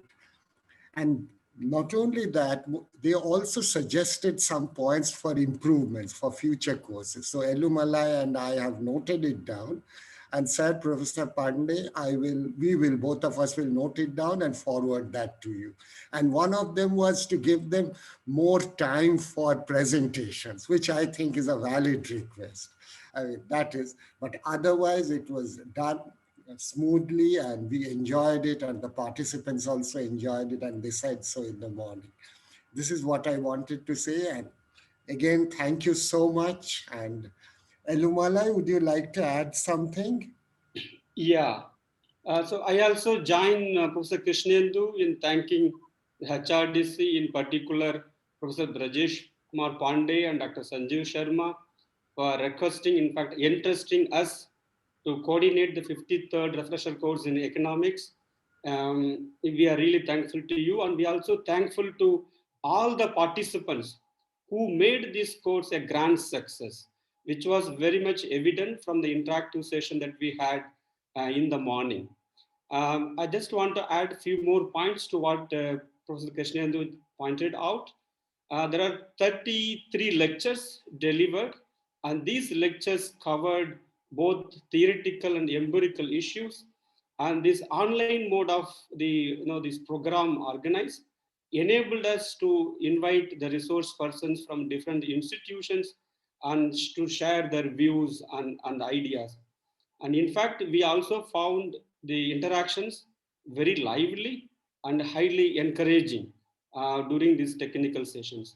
And not only that, they also suggested some points for improvements for future courses. So Elumalai and I have noted it down and said, Professor Pandey, both of us will note it down and forward that to you. And one of them was to give them more time for presentations, which I think is a valid request. I mean, that is, but otherwise it was done smoothly, and we enjoyed it, and the participants also enjoyed it, and they said so in the morning. This is what I wanted to say, and again, thank you so much. And Elumalai, would you like to add something? Yeah. So I also join Professor Krishnendu in thanking the HRDC, in particular Professor Brajesh Kumar Pandey and Dr. Sanjeev Sharma for requesting, in fact, entrusting us to coordinate the 53rd refresher course in economics. We are really thankful to you, and we are also thankful to all the participants who made this course a grand success, which was very much evident from the interactive session that we had in the morning. I just want to add a few more points to what Professor Krishnendu pointed out. There are 33 lectures delivered, and these lectures covered both theoretical and empirical issues. And this online mode of this program organized enabled us to invite the resource persons from different institutions and to share their views and ideas. And in fact, we also found the interactions very lively and highly encouraging during these technical sessions.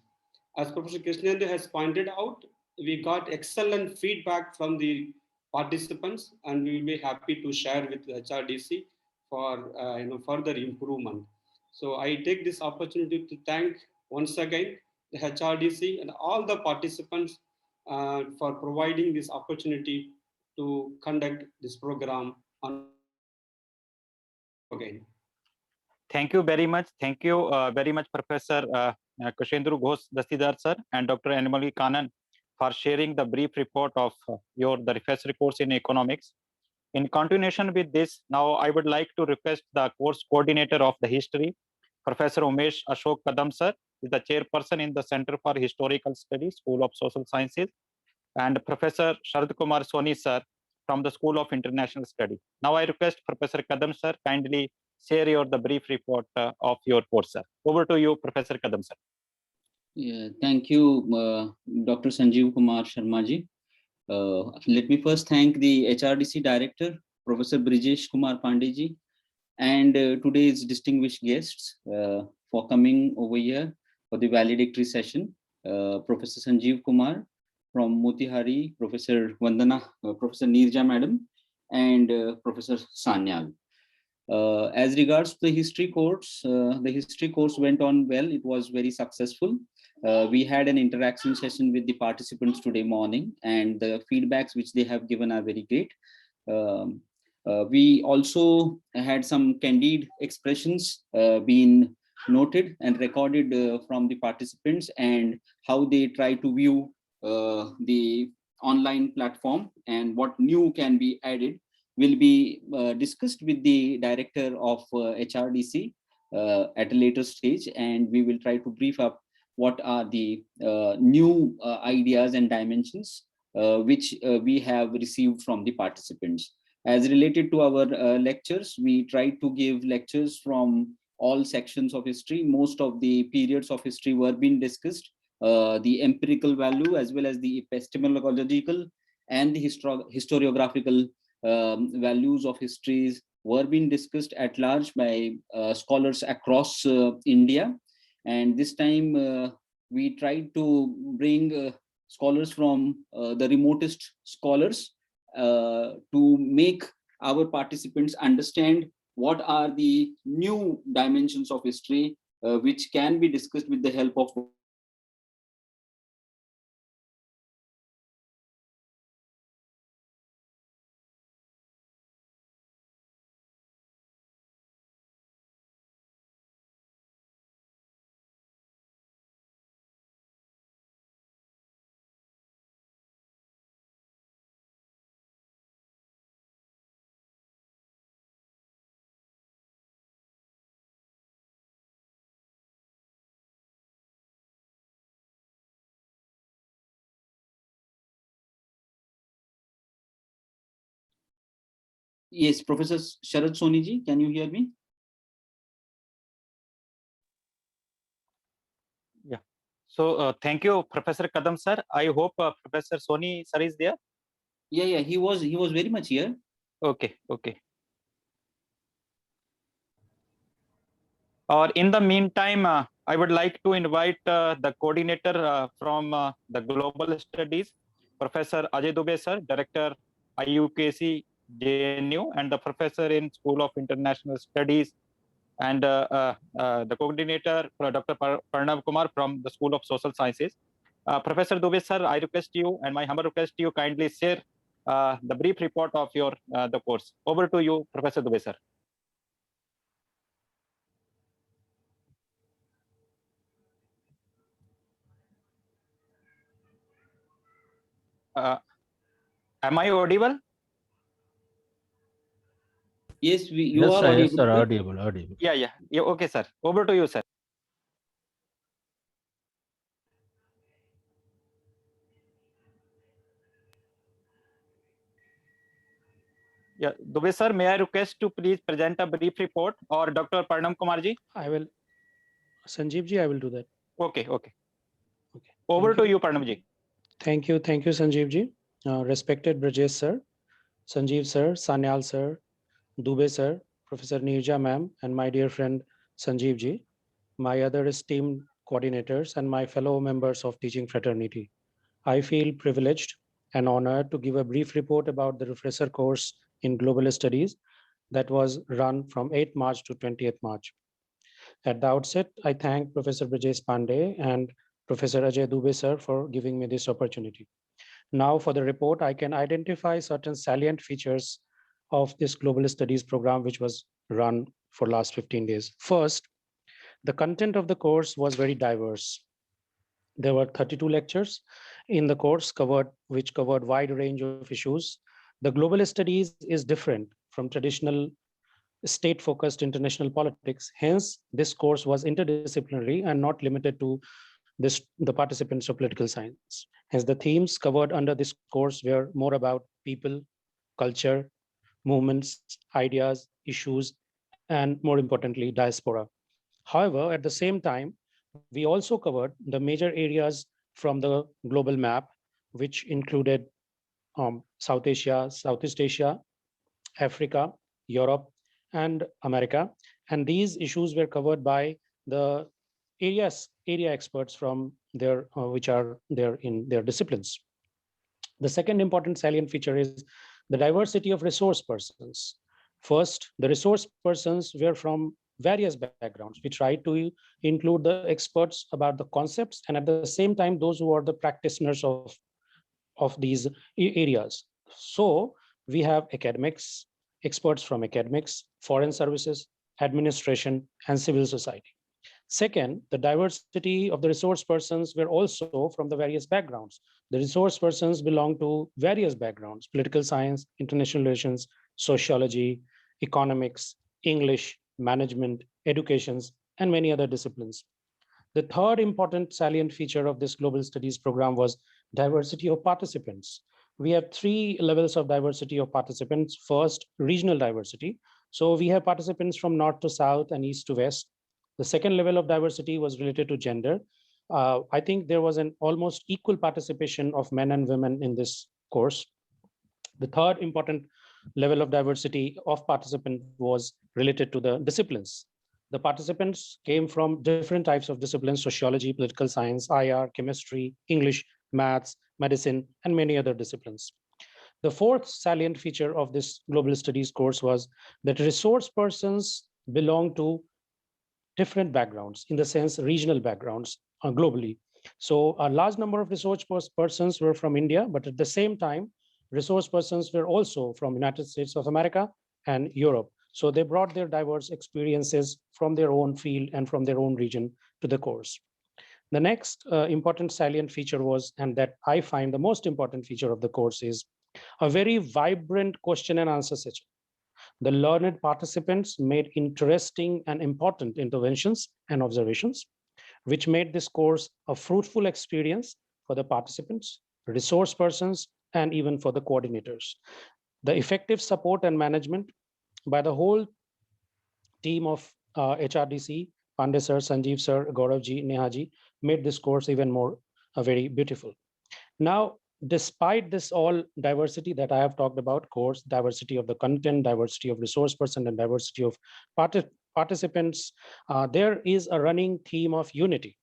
As Professor Krishnendu has pointed out, we got excellent feedback from the participants, and we will be happy to share with the HRDC for further improvement. So I take this opportunity to thank once again the HRDC and all the participants for providing this opportunity to conduct this program on again. Thank you very much. Thank you very much, Professor Krishendru Ghosh Dastidar, sir, and Dr. Anmol Kanan for sharing the brief report of the refresher course in economics. In continuation with this, now I would like to request the course coordinator of the history, Professor Umesh Ashok Kadam, sir, is the chairperson in the Center for Historical Studies, School of Social Sciences, and Professor Sharad Kumar Soni sir from the School of International Study. Now I request Professor Kadam sir kindly share the brief report of your course, sir. Over to you, Professor Kadam sir. Yeah, thank you, Dr. Sanjeev Kumar Sharma ji. Let me first thank the HRDC Director, Professor Brijesh Kumar Pandey ji, and today's distinguished guests for coming over here for the valedictory session. Professor Sanjeev Kumar from Motihari, Professor Vandana, Professor Neerja Madam, and Professor Sanyal. As regards to the history course went on well. It was very successful. We had an interaction session with the participants today morning, and the feedbacks which they have given are very great. We also had some candid expressions being noted and recorded from the participants, and how they try to view the online platform and what new can be added will be discussed with the director of HRDC at a later stage, and we will try to brief up what are the new ideas and dimensions which we have received from the participants. As related to our lectures, we try to give lectures from all sections of history. Most of the periods of history were being discussed, the empirical value as well as the epistemological and the historiographical values of histories were being discussed at large by scholars across India. And this time we tried to bring scholars from the remotest scholars to make our participants understand what are the new dimensions of history which can be discussed with the help of Yes, Professor Sharad Soni ji, can you hear me? Yeah. So thank you, Professor Kadam sir. I hope Professor Soni sir is there. Yeah, he was very much here. Okay. Or in the meantime, I would like to invite the coordinator from the Global Studies, Professor Ajay Dubey sir, Director IUKC JNU, and the Professor in School of International Studies, and the coordinator, Dr. Parnav Kumar from the School of Social Sciences. Professor Dubey sir, I request you, and my humble request you, kindly share the brief report of your the course. Over to you, Professor Dubey sir. Am I audible? Yes, you Yes, are sir, audible. yes, sir, audible. Yeah. Okay, sir. Over to you, sir. Yeah, Dubey sir, may I request to please present a brief report, or Dr. Parnam Kumar ji? I will, Sanjeev ji, I will do that. Okay. Okay. Over to you, Parnam ji. Thank you, Sanjeev ji. Respected Brajesh sir, Sanjeev sir, Sanyal sir, Dubey sir, Professor Neerja ma'am, and my dear friend Sanjeev ji, my other esteemed coordinators, and my fellow members of teaching fraternity. I feel privileged and honored to give a brief report about the refresher course in Global Studies that was run from 8th March to 20th March. At the outset, I thank Professor Brajesh Pandey and Professor Ajay Dubey sir for giving me this opportunity. Now for the report, I can identify certain salient features of this Global Studies program, which was run for last 15 days. First, the content of the course was very diverse. There were 32 lectures in the course which covered wide range of issues. The Global Studies is different from traditional state-focused international politics. Hence, this course was interdisciplinary and not limited to the participants of political science. Hence, the themes covered under this course were more about people, culture, movements, ideas, issues, and more importantly, diaspora. However, at the same time, we also covered the major areas from the global map, which included South Asia, Southeast Asia, Africa, Europe, and America. And these issues were covered by the area experts from their which are there in their disciplines. The second important salient feature is the diversity of resource persons. First, the resource persons were from various backgrounds. We tried to include the experts about the concepts and at the same time those who are the practitioners of these areas. So we have academics, experts from academics, foreign services, administration, and civil society. Second, the diversity of the resource persons were also from the various backgrounds. The resource persons belong to various backgrounds: political science, international relations, sociology, economics, English, management, educations, and many other disciplines. The third important salient feature of this global studies program was diversity of participants. We have three levels of diversity of participants. First, regional diversity. So we have participants from north to south and east to west. The second level of diversity was related to gender. I think there was an almost equal participation of men and women in this course. The third important level of diversity of participant was related to the disciplines. The participants came from different types of disciplines: sociology, political science, IR, chemistry, English, maths, medicine, and many other disciplines. The fourth salient feature of this global studies course was that resource persons belong to different backgrounds, in the sense regional backgrounds globally. So a large number of resource persons were from India, but at the same time, resource persons were also from United States of America and Europe. So they brought their diverse experiences from their own field and from their own region to the course. The next important salient feature was, and that I find the most important feature of the course, is a very vibrant question and answer session. The learned participants made interesting and important interventions and observations, which made this course a fruitful experience for the participants, resource persons, and even for the coordinators. The effective support and management by the whole team of HRDC, Pandey sir, Sanjeev sir, Gaurav ji, Neha ji, made this course even more very beautiful. Now, despite this all diversity that I have talked about, course, diversity of the content, diversity of resource person, and diversity of participants, there is a running theme of unity.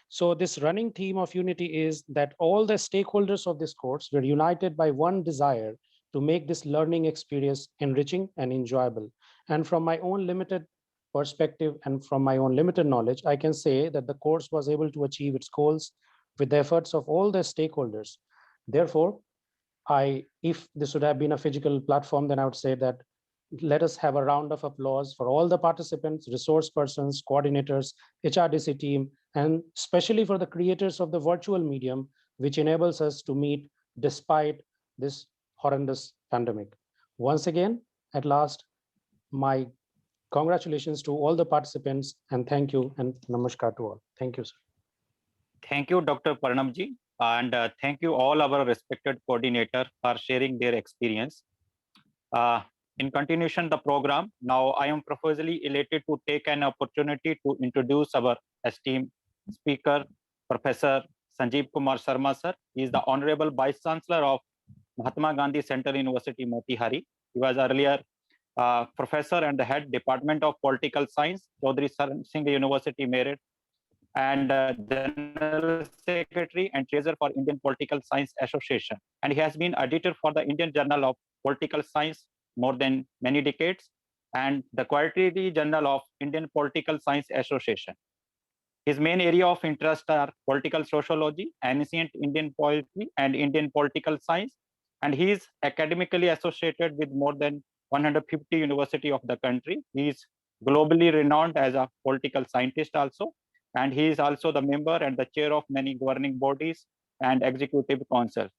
So this running theme of unity is that all the stakeholders of this course were united by one desire to make this learning experience enriching and enjoyable. And from my own limited perspective and from my own limited knowledge, I can say that the course was able to achieve its goals with the efforts of all the stakeholders. Therefore, if this would have been a physical platform, then I would say that let us have a round of applause for all the participants, resource persons, coordinators, HRDC team, and especially for the creators of the virtual medium, which enables us to meet despite this horrendous pandemic. Once again, at last, my congratulations to all the participants, and thank you, and namaskar to all. Thank you, sir. Thank you, Dr. Parnamji, and thank you all our respected coordinator for sharing their experience. In continuation the program, now I am profusely elated to take an opportunity to introduce our esteemed speaker, Professor Sanjeev Kumar Sharma sir. He is the Honorable Vice Chancellor of Mahatma Gandhi Central University, Motihari. He was earlier Professor and the Head Department of Political Science, Chaudhry Charan Singh University, Meerut, and General Secretary and Treasurer for Indian Political Science Association. And he has been editor for the Indian Journal of Political Science more than many decades, and the Quarterly Journal of Indian Political Science Association. His main area of interest are political sociology, ancient Indian poetry, and Indian political science. And he is academically associated with more than 150 universities of the country. He is globally renowned as a political scientist also. And he is also the member and the chair of many governing bodies and executive councils.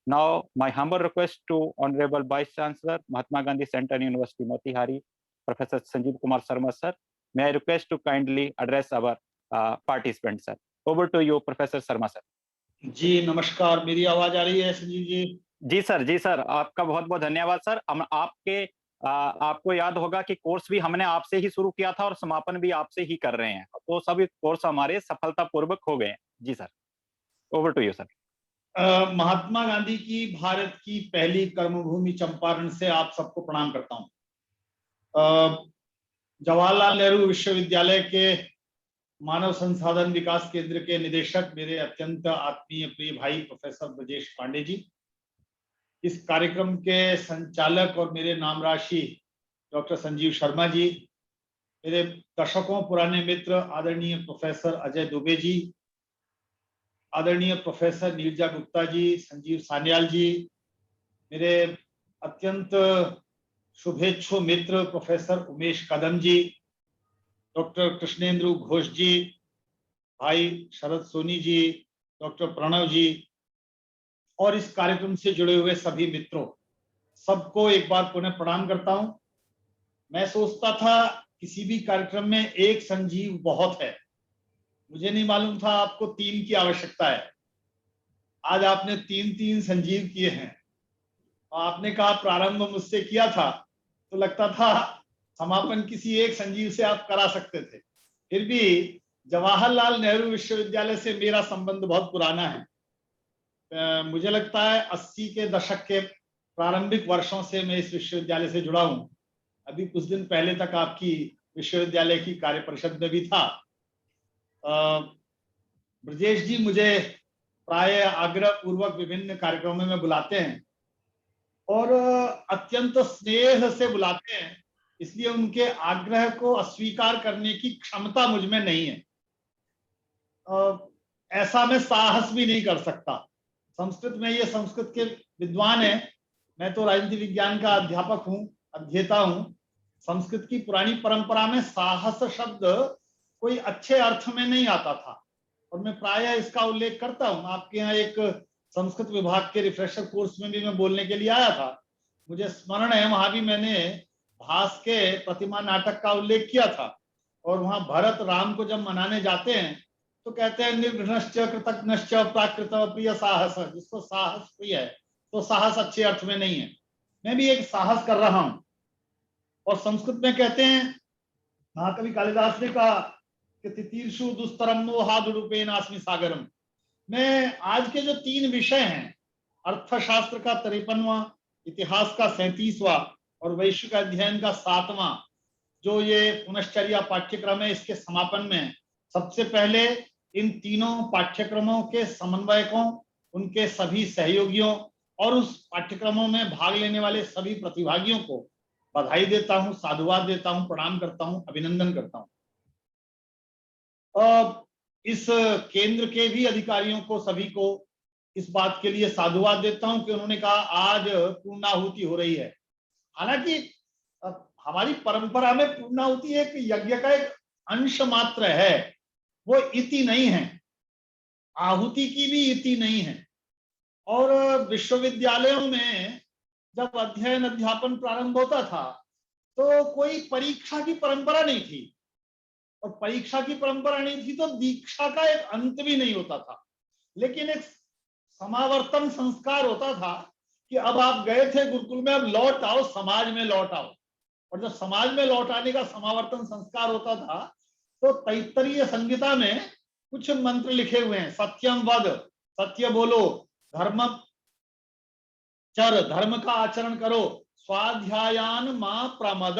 Now, my humble request to Honorable Vice Chancellor, Mahatma Gandhi Central University, Motihari, Professor Sanjeev Kumar Sharma sir. May I request to kindly address our participants, sir. Over to you, Professor Sharma sir. जी नमस्कार, मेरी आवाज आ रही है संजीव जी? जी sir, आपका बहुत बहुत धन्यवाद sir. हम आपको याद होगा कि कोर्स भी हमने आपसे ही शुरू किया था और समापन भी आपसे ही कर रहे हैं, तो सभी कोर्स हमारे सफलतापूर्वक हो गए हैं। जी sir, over to you sir. Mahatma Gandhi की भारत की पहली कर्मभूमि चंपारण से आप सबको प्रणाम करता हूं। जवाहरलाल नेहरू विश्वविद्यालय के मानव संसाधन विकास केंद्र के निदेशक मेरे अत्यंत आत्मीय प्रिय भाई प्रोफेसर ब्रजेश पांडे जी, इस कार्यक्रम के संचालक और मेरे नाम राशि डॉक्टर संजीव शर्मा जी, मेरे दशकों पुराने मित्र आदरणीय प्रोफेसर अजय दुबे जी, आदरणीय प्रोफेसर नीरजा गुप्ता जी, संजीव सान्याल जी, मेरे अत्यंत शुभेच्छु मित्र प्रोफेसर उमेश कदम जी, डॉक्टर कृष्णेंद्र घोष जी, भाई शरद सोनी जी, डॉक्टर प्रणव जी और इस कार्यक्रम से जुड़े हुए सभी मित्रों, सबको एक बार पुनः प्रणाम करता हूं। मैं सोचता था किसी भी कार्यक्रम में एक संजीव बहुत है, मुझे नहीं मालूम था आपको 3 की आवश्यकता है। आज आपने 3 संजीव किए हैं। आपने कहा प्रारंभ मुझसे किया था तो लगता था समापन किसी एक संजीव से आप करा सकते थे। फिर भी जवाहरलाल नेहरू विश्वविद्यालय से मेरा संबंध बहुत पुराना है। मुझे लगता है 80 के दशक के प्रारंभिक वर्षों से मैं इस विश्वविद्यालय से जुड़ा हूं। अभी कुछ दिन पहले तक आपकी विश्वविद्यालय की कार्य परिषद में भी था। ब्रजेश जी मुझे प्राय आग्रह पूर्वक विभिन्न कार्यक्रमों में बुलाते हैं और अत्यंत स्नेह से बुलाते हैं, इसलिए उनके आग्रह को अस्वीकार करने की क्षमता मुझ में नहीं है। ऐसा मैं साहस भी नहीं कर सकता। संस्कृत में ये संस्कृत के विद्वान हैं, मैं तो राजनीति विज्ञान का अध्यापक हूं, अध्येता हूं। संस्कृत की पुरानी परंपरा में साहस शब्द कोई अच्छे अर्थ में नहीं आता था और मैं प्रायः इसका उल्लेख करता हूं। आपके यहाँ एक संस्कृत विभाग के रिफ्रेशर कोर्स में भी मैं बोलने के लिए आया था, मुझे स्मरण है, वहां भी मैंने भास के प्रतिमा नाटक का उल्लेख किया था और वहां भरत राम को जब मनाने जाते हैं तो कहते हैं निर्घ्नश्च कृतघ्नश्च प्राकृत प्रिय साहस, जिसको साहस प्रिय है तो साहस अच्छे अर्थ में नहीं है। मैं भी एक साहस कर रहा हूं और संस्कृत में कहते हैं, महाकवि कालिदास ने कहा कि तितीर्षु दुस्तरम मोहादुरूपेणास्मि सागरम। मैं आज के जो 3 विषय हैं, अर्थशास्त्र का 53वां, इतिहास का 37वां और वैश्विक अध्ययन का 7वां, जो ये पुनश्चर्या पाठ्यक्रम है, इसके समापन में सबसे पहले इन तीनों पाठ्यक्रमों के समन्वयकों, उनके सभी सहयोगियों और उस पाठ्यक्रमों में भाग लेने वाले सभी प्रतिभागियों को बधाई देता हूं, साधुवाद देता हूं, प्रणाम करता हूं, अभिनंदन करता हूं। इस केंद्र के भी अधिकारियों को, सभी को इस बात के लिए साधुवाद देता हूं कि उन्होंने कहा आज पूर्णाहुति हो रही है। हालांकि हमारी परंपरा में पूर्णाहुति एक यज्ञ का एक अंश मात्र है, वो इति नहीं है, आहुति की भी इति नहीं है। और विश्वविद्यालयों में जब अध्ययन अध्यापन प्रारंभ होता था तो कोई परीक्षा की परंपरा नहीं थी और परीक्षा की परंपरा नहीं थी तो दीक्षा का एक अंत भी नहीं होता था, लेकिन एक समावर्तन संस्कार होता था कि अब आप गए थे गुरुकुल में, अब लौट आओ, समाज में लौट आओ। और जब समाज में लौट आने का समावर्तन संस्कार होता था तो तैत्तरीय संहिता में कुछ मंत्र लिखे हुए हैं, सत्यम वद, सत्य बोलो, धर्म चर, धर्म का आचरण करो, स्वाध्यायान मा प्रमद,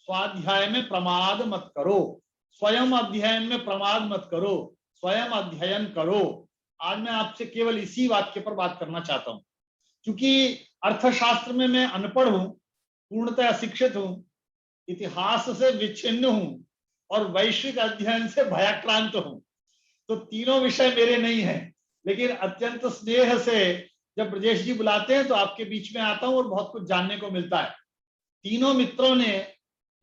स्वाध्याय में प्रमाद मत करो, स्वयं अध्ययन में प्रमाद मत करो, स्वयं अध्ययन करो। आज मैं आपसे केवल इसी वाक्य पर बात करना चाहता हूं, क्योंकि अर्थशास्त्र में मैं अनपढ़ हूं, पूर्णतः अशिक्षित हूं, इतिहास से विच्छिन्न हूं और वैश्विक अध्ययन से भयाक्रांत हूं। तो तीनों विषय मेरे नहीं है, लेकिन अत्यंत स्नेह से जब ब्रजेश जी बुलाते हैं तो आपके बीच में आता हूं और बहुत कुछ जानने को मिलता है। तीनों मित्रों ने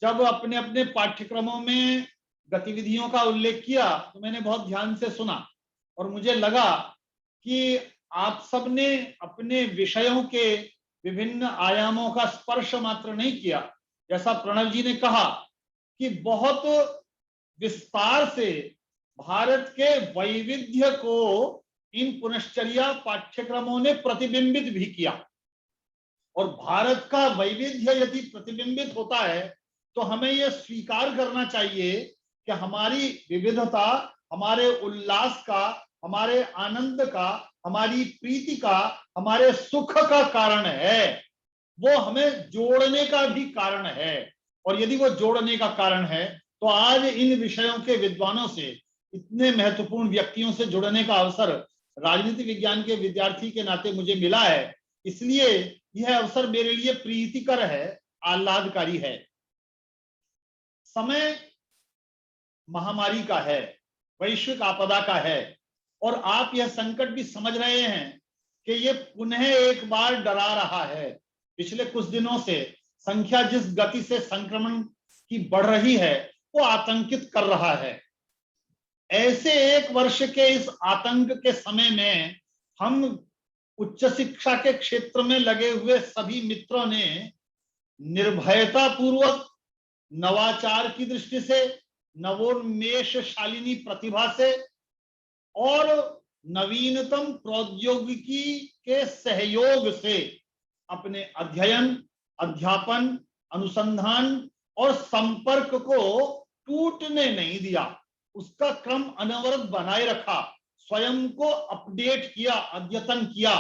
जब अपने अपने पाठ्यक्रमों में गतिविधियों का उल्लेख किया तो मैंने बहुत ध्यान से सुना और मुझे लगा कि आप सबने अपने विषयों के विभिन्न आयामों का स्पर्श मात्र नहीं किया, जैसा प्रणव जी ने कहा कि बहुत विस्तार से भारत के वैविध्य को इन पुनश्चर्या पाठ्यक्रमों ने प्रतिबिंबित भी किया। और भारत का वैविध्य यदि प्रतिबिंबित होता है तो हमें यह स्वीकार करना चाहिए कि हमारी विविधता हमारे उल्लास का, हमारे आनंद का, हमारी प्रीति का, हमारे सुख का कारण है। वो हमें जोड़ने का भी कारण है। और यदि वो जोड़ने का कारण है तो आज इन विषयों के विद्वानों से, इतने महत्वपूर्ण व्यक्तियों से जुड़ने का अवसर राजनीति विज्ञान के विद्यार्थी के नाते मुझे मिला है। इसलिए यह अवसर मेरे लिए प्रीतिकर है, आह्लादकारी है। समय महामारी का है, वैश्विक आपदा का है, और आप यह संकट भी समझ रहे हैं कि ये पुनः एक बार डरा रहा है। पिछले कुछ दिनों से संख्या जिस गति से संक्रमण की बढ़ रही है वो आतंकित कर रहा है। ऐसे एक वर्ष के इस आतंक के समय में हम उच्च शिक्षा के क्षेत्र में लगे हुए सभी मित्रों ने निर्भयता पूर्वक, नवाचार की दृष्टि से, नवोन्मेष शालिनी प्रतिभा से और नवीनतम प्रौद्योगिकी के सहयोग से अपने अध्ययन, अध्यापन, अनुसंधान और संपर्क को टूटने नहीं दिया। उसका क्रम अनवरत बनाए रखा, स्वयं को अपडेट किया, अद्यतन किया।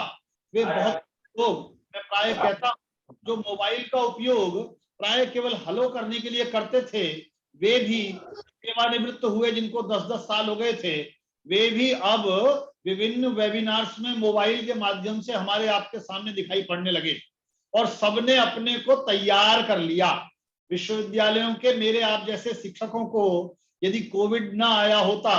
वे बहुत लोग, मैं प्राय कहता हूं, जो मोबाइल का उपयोग प्राय केवल हेलो करने के लिए करते थे, वे भी सेवानिवृत्त हुए जिनको 10-10 साल हो गए थे, वे भी अब विभिन्न वेबिनार्स में मोबाइल के माध्यम से हमारे आपके सामने दिखाई पड़ने लगे और सबने अपने को तैयार कर लिया। विश्वविद्यालयों के मेरे आप जैसे शिक्षकों को यदि कोविड ना आया होता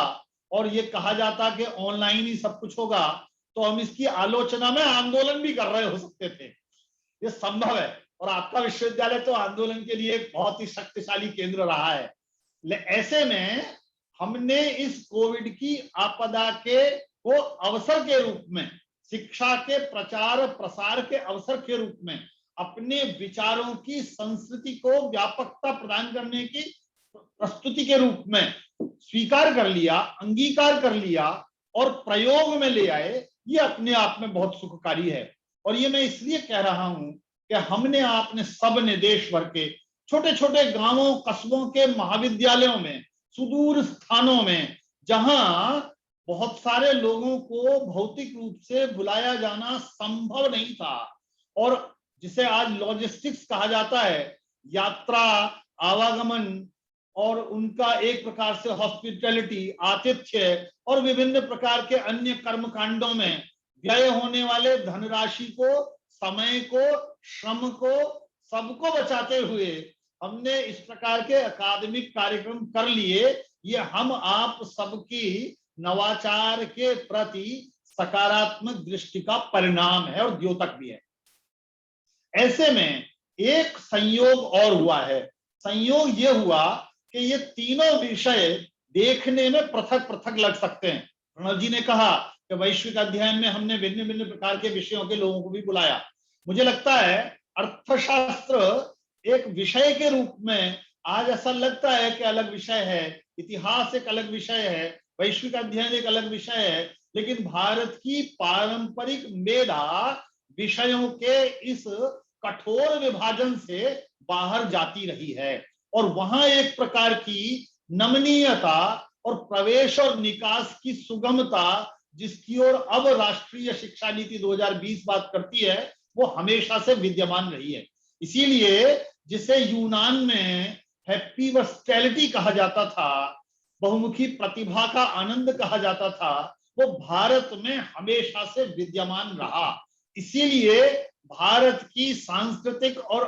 और ये कहा जाता कि ऑनलाइन ही सब कुछ होगा तो हम इसकी आलोचना में आंदोलन भी कर रहे हो सकते थे। ये संभव है। और आपका विश्वविद्यालय तो आंदोलन के लिए एक बहुत ही शक्तिशाली केंद्र रहा है। ऐसे में हमने इस कोविड की आपदा के को अवसर के रूप में, शिक्षा के प्रचार प्रसार के अवसर के रूप में, अपने विचारों की संस्कृति को व्यापकता प्रदान करने की प्रस्तुति के रूप में स्वीकार कर लिया, अंगीकार कर लिया और प्रयोग में ले आए। ये अपने आप में बहुत सुखकारी है। और ये मैं इसलिए कह रहा हूं कि हमने, आपने, सबने देश भर के छोटे छोटे गांवों, कस्बों के महाविद्यालयों में, सुदूर स्थानों में जहां बहुत सारे लोगों को भौतिक रूप से बुलाया जाना संभव नहीं था और जिसे आज लॉजिस्टिक्स कहा जाता है, यात्रा, आवागमन और उनका एक प्रकार से हॉस्पिटैलिटी, आतिथ्य और विभिन्न प्रकार के अन्य कर्मकांडों में व्यय होने वाले धनराशि को, समय को, श्रम को, सबको बचाते हुए हमने इस प्रकार के अकादमिक कार्यक्रम कर लिए। ये हम आप सबकी नवाचार के प्रति सकारात्मक दृष्टि का परिणाम है और द्योतक भी है। ऐसे में एक संयोग और हुआ है। संयोग ये हुआ कि ये तीनों विषय देखने में पृथक पृथक लग सकते हैं। प्रणव जी ने कहा कि वैश्विक अध्ययन में हमने भिन्न भिन्न प्रकार के विषयों के लोगों को भी बुलाया। मुझे लगता है अर्थशास्त्र एक विषय के रूप में आज ऐसा लगता है कि अलग विषय है, इतिहास एक अलग विषय है, वैश्विक अध्ययन एक अलग विषय है, लेकिन भारत की पारंपरिक मेधा विषयों के इस कठोर विभाजन से बाहर जाती रही है और वहां एक प्रकार की नमनीयता और प्रवेश और निकास की सुगमता जिसकी ओर अब राष्ट्रीय शिक्षा नीति 2020 बात करती है, वो हमेशा से विद्यमान रही है। इसीलिए जिसे यूनान में हैप्पी वर्सटैलिटी कहा जाता था, बहुमुखी प्रतिभा का आनंद कहा जाता था, वो भारत में हमेशा से विद्यमान रहा। इसीलिए भारत की सांस्कृतिक और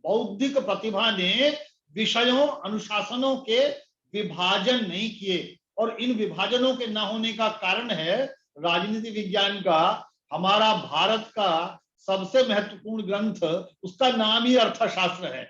बौद्धिक प्रतिभा ने विषयों, अनुशासनों के विभाजन नहीं किए और इन विभाजनों के न होने का कारण है राजनीति विज्ञान का, हमारा भारत का सबसे महत्वपूर्ण ग्रंथ, उसका नाम ही अर्थशास्त्र है।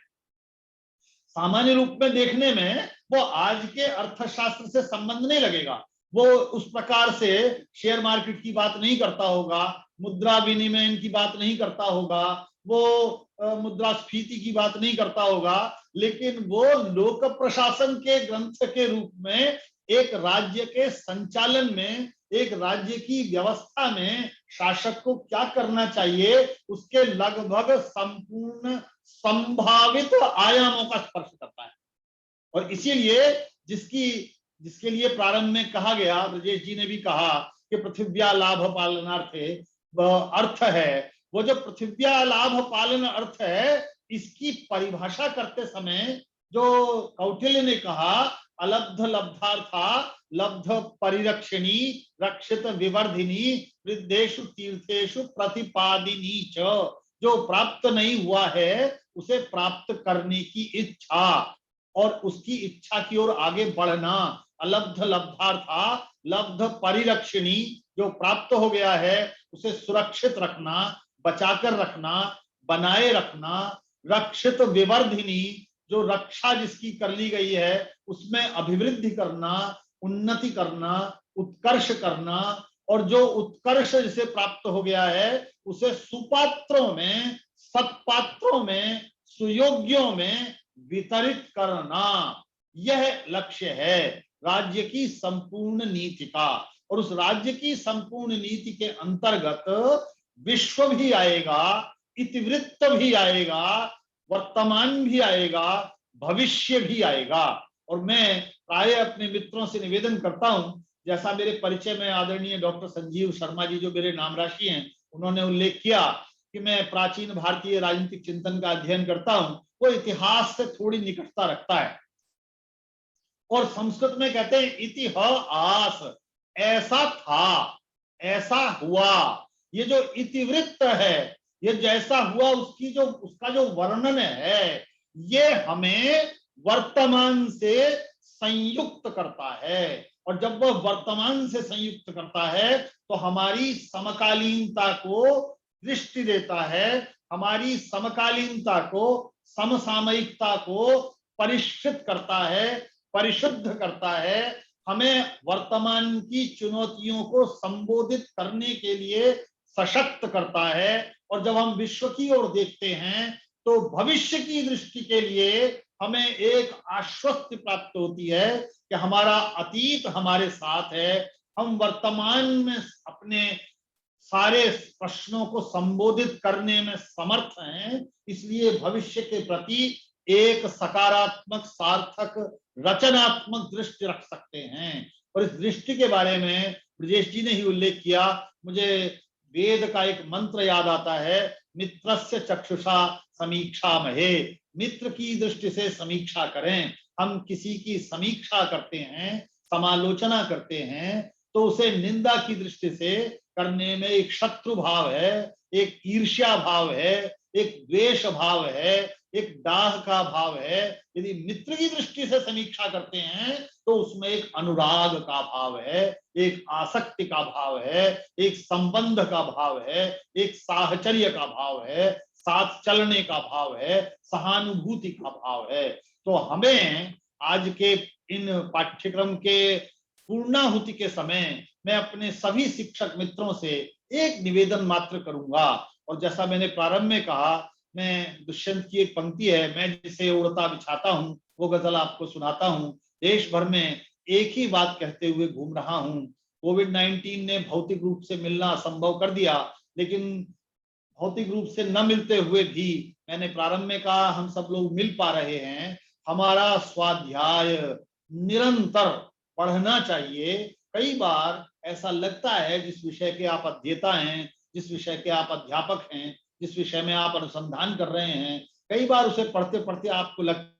सामान्य रूप में देखने में वो आज के अर्थशास्त्र से संबंध नहीं लगेगा, वो उस प्रकार से शेयर मार्केट की बात नहीं करता होगा, मुद्रा विनिमय की बात नहीं करता होगा, वो मुद्रास्फीति की बात नहीं करता होगा, लेकिन वो लोक प्रशासन के ग्रंथ के रूप में एक राज्य के संचालन में, एक राज्य की व्यवस्था में शासक को क्या करना चाहिए, उसके लगभग संपूर्ण संभावित आयामों का स्पर्श करता है। और इसीलिए जिसके लिए प्रारंभ में कहा गया, ब्रजेश जी ने भी कहा कि पृथिव्या लाभ पालनार्थे अर्थ है, वो जो पृथिव्या लाभ पालन अर्थ है, इसकी परिभाषा करते समय जो कौटिल्य ने कहा, अलब्ध लब्धार्था लब्ध परिरक्षणी रक्षित विवर्धिनी वृद्धेषु तीर्थेषु प्रतिपादिनी च, जो प्राप्त नहीं हुआ है उसे प्राप्त करने की इच्छा और उसकी इच्छा की ओर आगे बढ़ना। अलब्ध लब्धार्था लब्ध परिरक्षणी, जो प्राप्त हो गया है उसे सुरक्षित रखना, बचाकर रखना, बनाए रखना। रक्षित विवर्धिनी, जो रक्षा जिसकी कर ली गई है उसमें अभिवृद्धि करना, उन्नति करना, उत्कर्ष करना, और जो उत्कर्ष जिसे प्राप्त हो गया है उसे सुपात्रों में, सत्पात्रों में, सुयोग्यों में वितरित करना। यह लक्ष्य है राज्य की संपूर्ण नीति का। और उस राज्य की संपूर्ण नीति के अंतर्गत विश्व भी आएगा, इतिवृत्त भी आएगा, वर्तमान भी आएगा, भविष्य भी आएगा। और मैं प्राय अपने मित्रों से निवेदन करता हूं, जैसा मेरे परिचय में आदरणीय डॉक्टर संजीव शर्मा जी जो मेरे नाम राशि हैं, उन्होंने उल्लेख किया कि मैं प्राचीन भारतीय राजनीतिक चिंतन का अध्ययन करता हूं, वो इतिहास से थोड़ी निकटता रखता है। और संस्कृत में कहते हैं इतिहास, ऐसा था, ऐसा हुआ। ये जो इतिवृत्त है, ये जैसा हुआ उसका जो वर्णन है, ये हमें वर्तमान से संयुक्त करता है। और जब वह वर्तमान से संयुक्त करता है तो हमारी समकालीनता को दृष्टि देता है, हमारी समकालीनता को, समसामयिकता को परिष्कृत करता है, परिशुद्ध करता है, हमें वर्तमान की चुनौतियों को संबोधित करने के लिए सशक्त करता है। और जब हम विश्व की ओर देखते हैं तो भविष्य की दृष्टि के लिए हमें एक आश्वस्ति प्राप्त होती है कि हमारा अतीत हमारे साथ है, हम वर्तमान में अपने सारे प्रश्नों को संबोधित करने में समर्थ हैं। इसलिए भविष्य के प्रति एक सकारात्मक, सार्थक, रचनात्मक दृष्टि रख सकते हैं। और इस दृष्टि के बारे में ब्रजेश जी ने ही उल्लेख किया। मुझे वेद का एक मंत्र याद आता है, मित्रस्य चक्षुषा समीक्षा महे। मित्र की दृष्टि से समीक्षा करें। हम किसी की समीक्षा करते हैं, समालोचना करते हैं, तो उसे निंदा की दृष्टि से करने में एक शत्रु भाव है, एक ईर्ष्या भाव है, एक द्वेष भाव है, एक दाह का भाव है। यदि मित्र की दृष्टि से समीक्षा करते हैं तो उसमें एक अनुराग का भाव है, एक आसक्ति का भाव है, एक संबंध का भाव है, एक साहचर्य का भाव है, साथ चलने का भाव है, सहानुभूति का भाव है। तो हमें आज के इन पाठ्यक्रम के पूर्णाहुति के समय मैं अपने सभी शिक्षक मित्रों से एक निवेदन मात्र करूंगा। और जैसा मैंने प्रारंभ में कहा, मैं दुष्यंत की एक पंक्ति है, मैं जिसे उड़ता बिछाता हूं वो गजल आपको सुनाता हूं। देश भर में एक ही बात कहते हुए घूम रहा हूं। कोविड-19 ने भौतिक रूप से मिलना असंभव कर दिया, लेकिन भौतिक रूप से न मिलते हुए भी मैंने प्रारंभ में कहा हम सब लोग मिल पा रहे हैं। हमारा स्वाध्याय निरंतर पढ़ना चाहिए। कई बार ऐसा लगता है जिस विषय के आप अध्येता हैं, जिस विषय के आप अध्यापक हैं, जिस विषय में आप अनुसंधान कर रहे हैं, कई बार उसे पढ़ते पढ़ते आपको लगता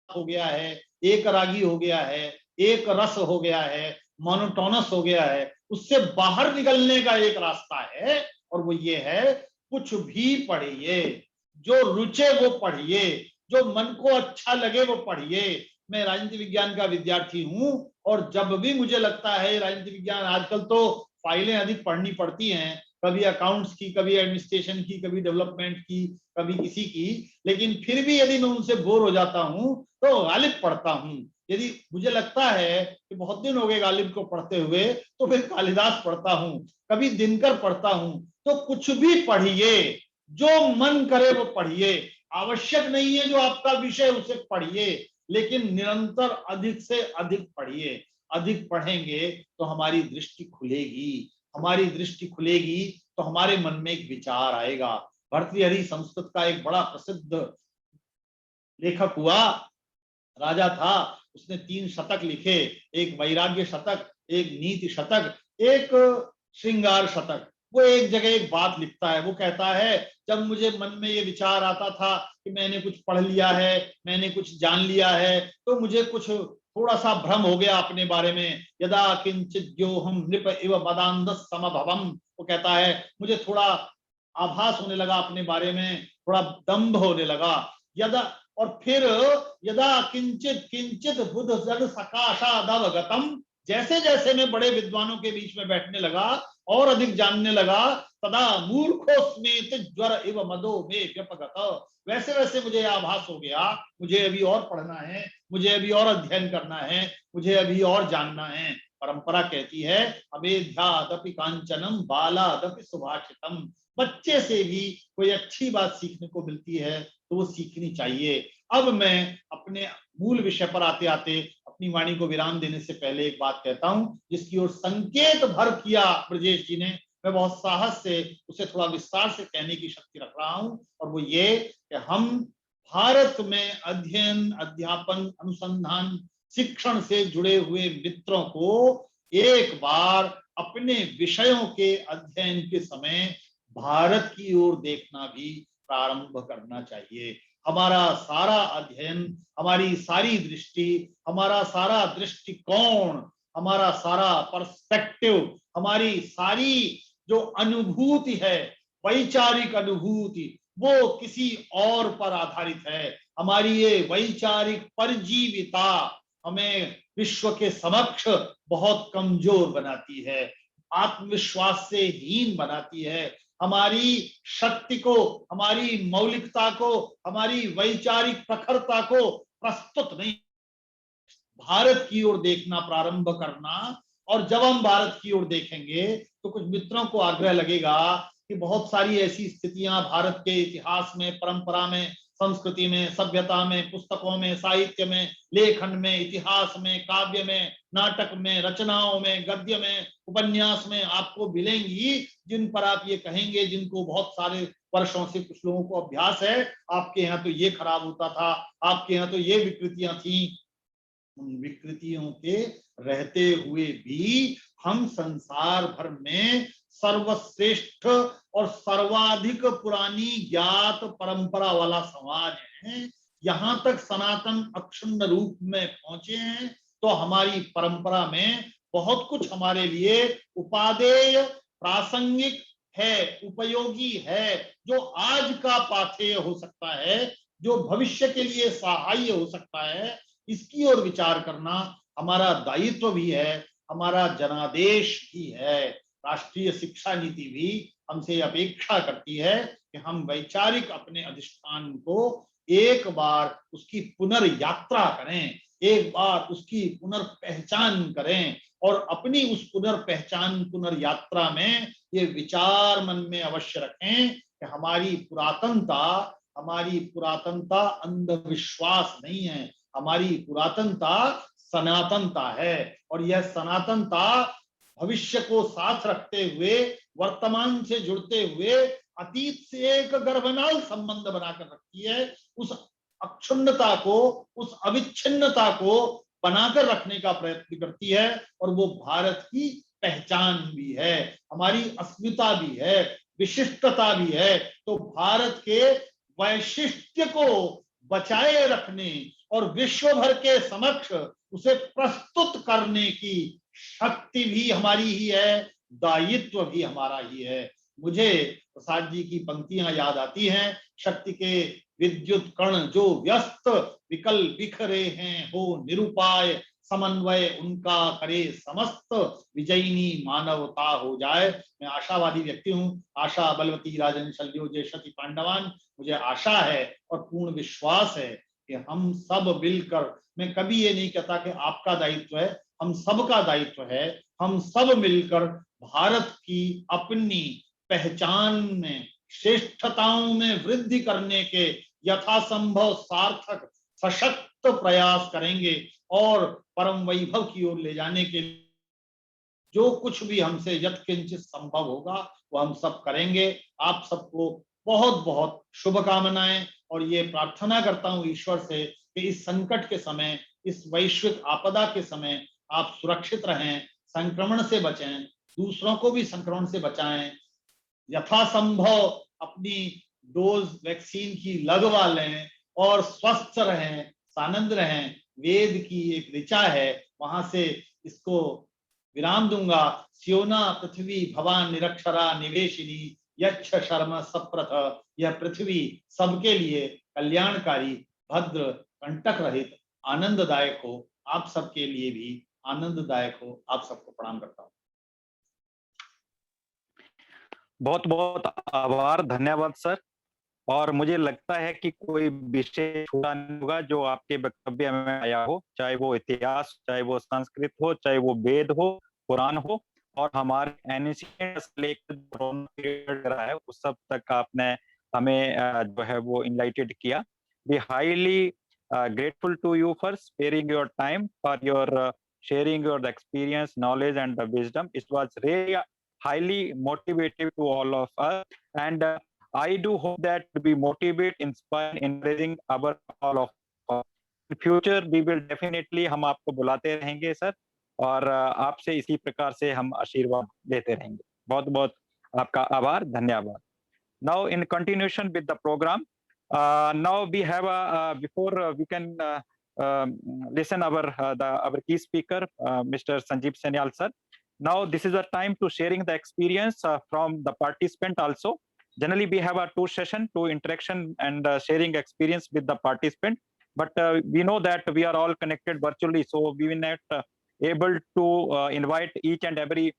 हो गया है, एक रागी हो गया है, एक रस हो गया है, मोनोटोनस हो गया है। उससे बाहर निकलने का एक रास्ता है और वो ये है, कुछ भी पढ़िए, जो रुचे वो पढ़िए, जो मन को अच्छा लगे वो पढ़िए। मैं राजनीति विज्ञान का विद्यार्थी हूं और जब भी मुझे लगता है राजनीति विज्ञान, आजकल तो फाइलें अधिक पढ़नी पड़ती हैं, कभी अकाउंट्स की, कभी एडमिनिस्ट्रेशन की, कभी डेवलपमेंट की, कभी किसी की, लेकिन फिर भी यदि मैं उनसे बोर हो जाता हूं तो गालिब पढ़ता हूं। यदि मुझे लगता है कि बहुत दिन हो गए गालिब को पढ़ते हुए तो फिर कालिदास पढ़ता हूं, कभी दिनकर पढ़ता हूं। तो कुछ भी पढ़िए, जो मन करे वो पढ़िए, आवश्यक नहीं है जो आपका विषय उसे पढ़िए, लेकिन निरंतर अधिक से अधिक पढ़िए। अधिक पढ़ेंगे तो हमारी दृष्टि खुलेगी, हमारी दृष्टि खुलेगी तो हमारे मन में एक विचार आएगा। भर्तृहरि संस्कृत का एक बड़ा प्रसिद्ध लेखक हुआ, राजा था, उसने 3 शतक लिखे, एक वैराग्य शतक, एक नीति शतक, एक श्रृंगार शतक। वो एक जगह एक बात लिखता है, वो कहता है जब मुझे मन में ये विचार आता था कि मैंने कुछ पढ़ लिया है, मैंने कुछ जान लिया है, तो मुझे कुछ थोड़ा सा भ्रम हो गया अपने बारे में। यदा किंचित हम नृप इव मदांधः समभवम्, वो कहता है मुझे थोड़ा आभास होने लगा अपने बारे में, थोड़ा दंभ होने लगा। यदा और फिर यदा किंचित किंचित बुध जन सकाशादवगतम, जैसे जैसे मैं बड़े विद्वानों के बीच में बैठने लगा और अधिक जानने लगा, तदा मूर्खोस्मेत ज्वर इव मदो में व्यपगत, वैसे वैसे मुझे आभास हो गया मुझे अभी और पढ़ना है, मुझे अभी और अध्ययन करना है, मुझे अभी और जानना है। परंपरा कहती है अवेद्यादपि कांचनम बालादपि सुभाषितम, बच्चे से भी कोई अच्छी बात सीखने को मिलती है तो वो सीखनी चाहिए। अब मैं अपने मूल विषय पर आते आते अपनी वाणी को विराम देने से पहले एक बात कहता हूं, जिसकी ओर संकेत भर किया ब्रजेश जी ने, मैं बहुत साहस से उसे थोड़ा विस्तार से कहने की शक्ति रख रहा हूं, और वो ये कि हम भारत में अध्ययन, अध्यापन, अनुसंधान, शिक्षण से जुड़े हुए मित्रों को एक बार अपने विषयों के अध्ययन के समय भारत की ओर देखना भी प्रारंभ करना चाहिए। हमारा सारा अध्ययन, हमारी सारी दृष्टि, हमारा सारा दृष्टिकोण, हमारा सारा पर्सपेक्टिव, हमारी सारी जो अनुभूति है, वैचारिक अनुभूति, वो किसी और पर आधारित है। हमारी ये वैचारिक परजीविता हमें विश्व के समक्ष बहुत कमजोर बनाती है, आत्मविश्वास से हीन बनाती है, हमारी शक्ति को, हमारी मौलिकता को, हमारी वैचारिक प्रखरता को प्रस्तुत नहीं। भारत की ओर देखना प्रारंभ करना, और जब हम भारत की ओर देखेंगे तो कुछ मित्रों को आग्रह लगेगा कि बहुत सारी ऐसी स्थितियां भारत के इतिहास में, परंपरा में, संस्कृति में, सभ्यता में, पुस्तकों में, साहित्य में, लेखन में, इतिहास में, काव्य में, नाटक में, रचनाओं में, गद्य में, उपन्यास में आपको मिलेंगी, जिन पर आप ये कहेंगे, जिनको बहुत सारे वर्षों से कुछ लोगों को अभ्यास है, आपके यहाँ तो ये खराब होता था, आपके यहाँ तो ये विकृतियां थी। उन विकृतियों के रहते हुए भी हम संसार भर में सर्वश्रेष्ठ और सर्वाधिक पुरानी ज्ञात परंपरा वाला समाज है। यहां तक सनातन अक्षुण्ण रूप में पहुंचे हैं तो हमारी परंपरा में बहुत कुछ हमारे लिए उपादेय, प्रासंगिक है, उपयोगी है, जो आज का पाथेय हो सकता है, जो भविष्य के लिए सहाय्य हो सकता है। इसकी ओर विचार करना हमारा दायित्व भी है, हमारा जनादेश भी है। राष्ट्रीय शिक्षा नीति भी हमसे अपेक्षा करती है कि हम वैचारिक अपने अधिष्ठान को एक बार उसकी पुनर्यात्रा करें, एक बार उसकी पुनर्पहचान करें, और अपनी उस पुनर्पहचान, पुनर्यात्रा में ये विचार मन में अवश्य रखें कि हमारी पुरातनता अंधविश्वास नहीं है, हमारी पुरातनता सनातनता है, और यह सनातनता भविष्य को साथ रखते हुए, वर्तमान से जुड़ते हुए, अतीत से एक गर्भनाल संबंध बनाकर रखती है। उस अक्षुण्णता को, उस अविच्छिन्नता को बनाकर रखने का प्रयत्न करती है, और वो भारत की पहचान भी है, हमारी अस्मिता भी है, विशिष्टता भी है। तो भारत के वैशिष्ट्य को बचाए रखने और विश्व भर के समक्ष उसे प्रस्तुत करने की शक्ति भी हमारी ही है, दायित्व भी हमारा ही है। मुझे प्रसाद जी की पंक्तियां याद आती हैं, शक्ति के विद्युत कण जो व्यस्त विकल बिखरे हैं, हो निरुपाय समन्वय उनका करे समस्त, विजयिनी मानवता हो जाए। मैं आशावादी व्यक्ति हूँ, आशा बलवती राजन शल्यो जेषति पांडवान। मुझे आशा है और पूर्ण विश्वास है कि हम सब मिलकर, मैं कभी ये नहीं कहता कि आपका दायित्व है, हम सबका दायित्व है, हम सब मिलकर भारत की अपनी पहचान में, श्रेष्ठताओं में वृद्धि करने के यथासंभव सार्थक सशक्त प्रयास करेंगे और परम वैभव की ओर ले जाने के लिए जो कुछ भी हमसे यत्किंचित संभव होगा वो हम सब करेंगे। आप सबको बहुत बहुत शुभकामनाएं और ये प्रार्थना करता हूं ईश्वर से कि इस संकट के समय, इस वैश्विक आपदा के समय आप सुरक्षित रहें, संक्रमण से बचें, दूसरों को भी संक्रमण से बचाएं, यथासंभव अपनी डोज वैक्सीन की लगवा लें और स्वस्थ रहें, सानंद रहें। वेद की एक ऋचा है, वहां से इसको विराम दूंगा। स्योना पृथ्वी भवान निरक्षरा निवेशिनी यच्छ शर्म सप्रथ। यह पृथ्वी सबके लिए कल्याणकारी, भद्र, कंटक रहित, आनंददायक हो, आप सबके लिए भी आनंददायक हो। आप सबको प्रणाम करता हूं। बहुत बहुत आभार, धन्यवाद सर। और मुझे लगता है कि कोई विषय छूटा नहीं होगा जो आपके वक्तव्य में आया हो, चाहे वो इतिहास, चाहे वो संस्कृत हो, चाहे वो वेद हो, पुराण हो, और हमारे एनिशिएंट रहा है उस सब तक आपने हमें जो है वो इनलाइटेड किया। We highly grateful to you for sparing your time, for your sharing your experience, knowledge, and the wisdom. It was really highly motivative to all of us, and I do hope that we motivate, inspire, encouraging our all of us. In future, we will definitely हम आपको बुलाते रहेंगे sir, और आपसे इसी प्रकार से हम आशीर्वाद लेते रहेंगे। बहुत बहुत आपका आभार, धन्यवाद। Now, in continuation with the program, now we have before we can listen our key speaker, Mr. Sanjeev Sanyal sir. Now this is the time to sharing the experience from the participant also. Generally we have a two session, two interaction and sharing experience with the participant, but we know that we are all connected virtually, so we will not able to invite each and every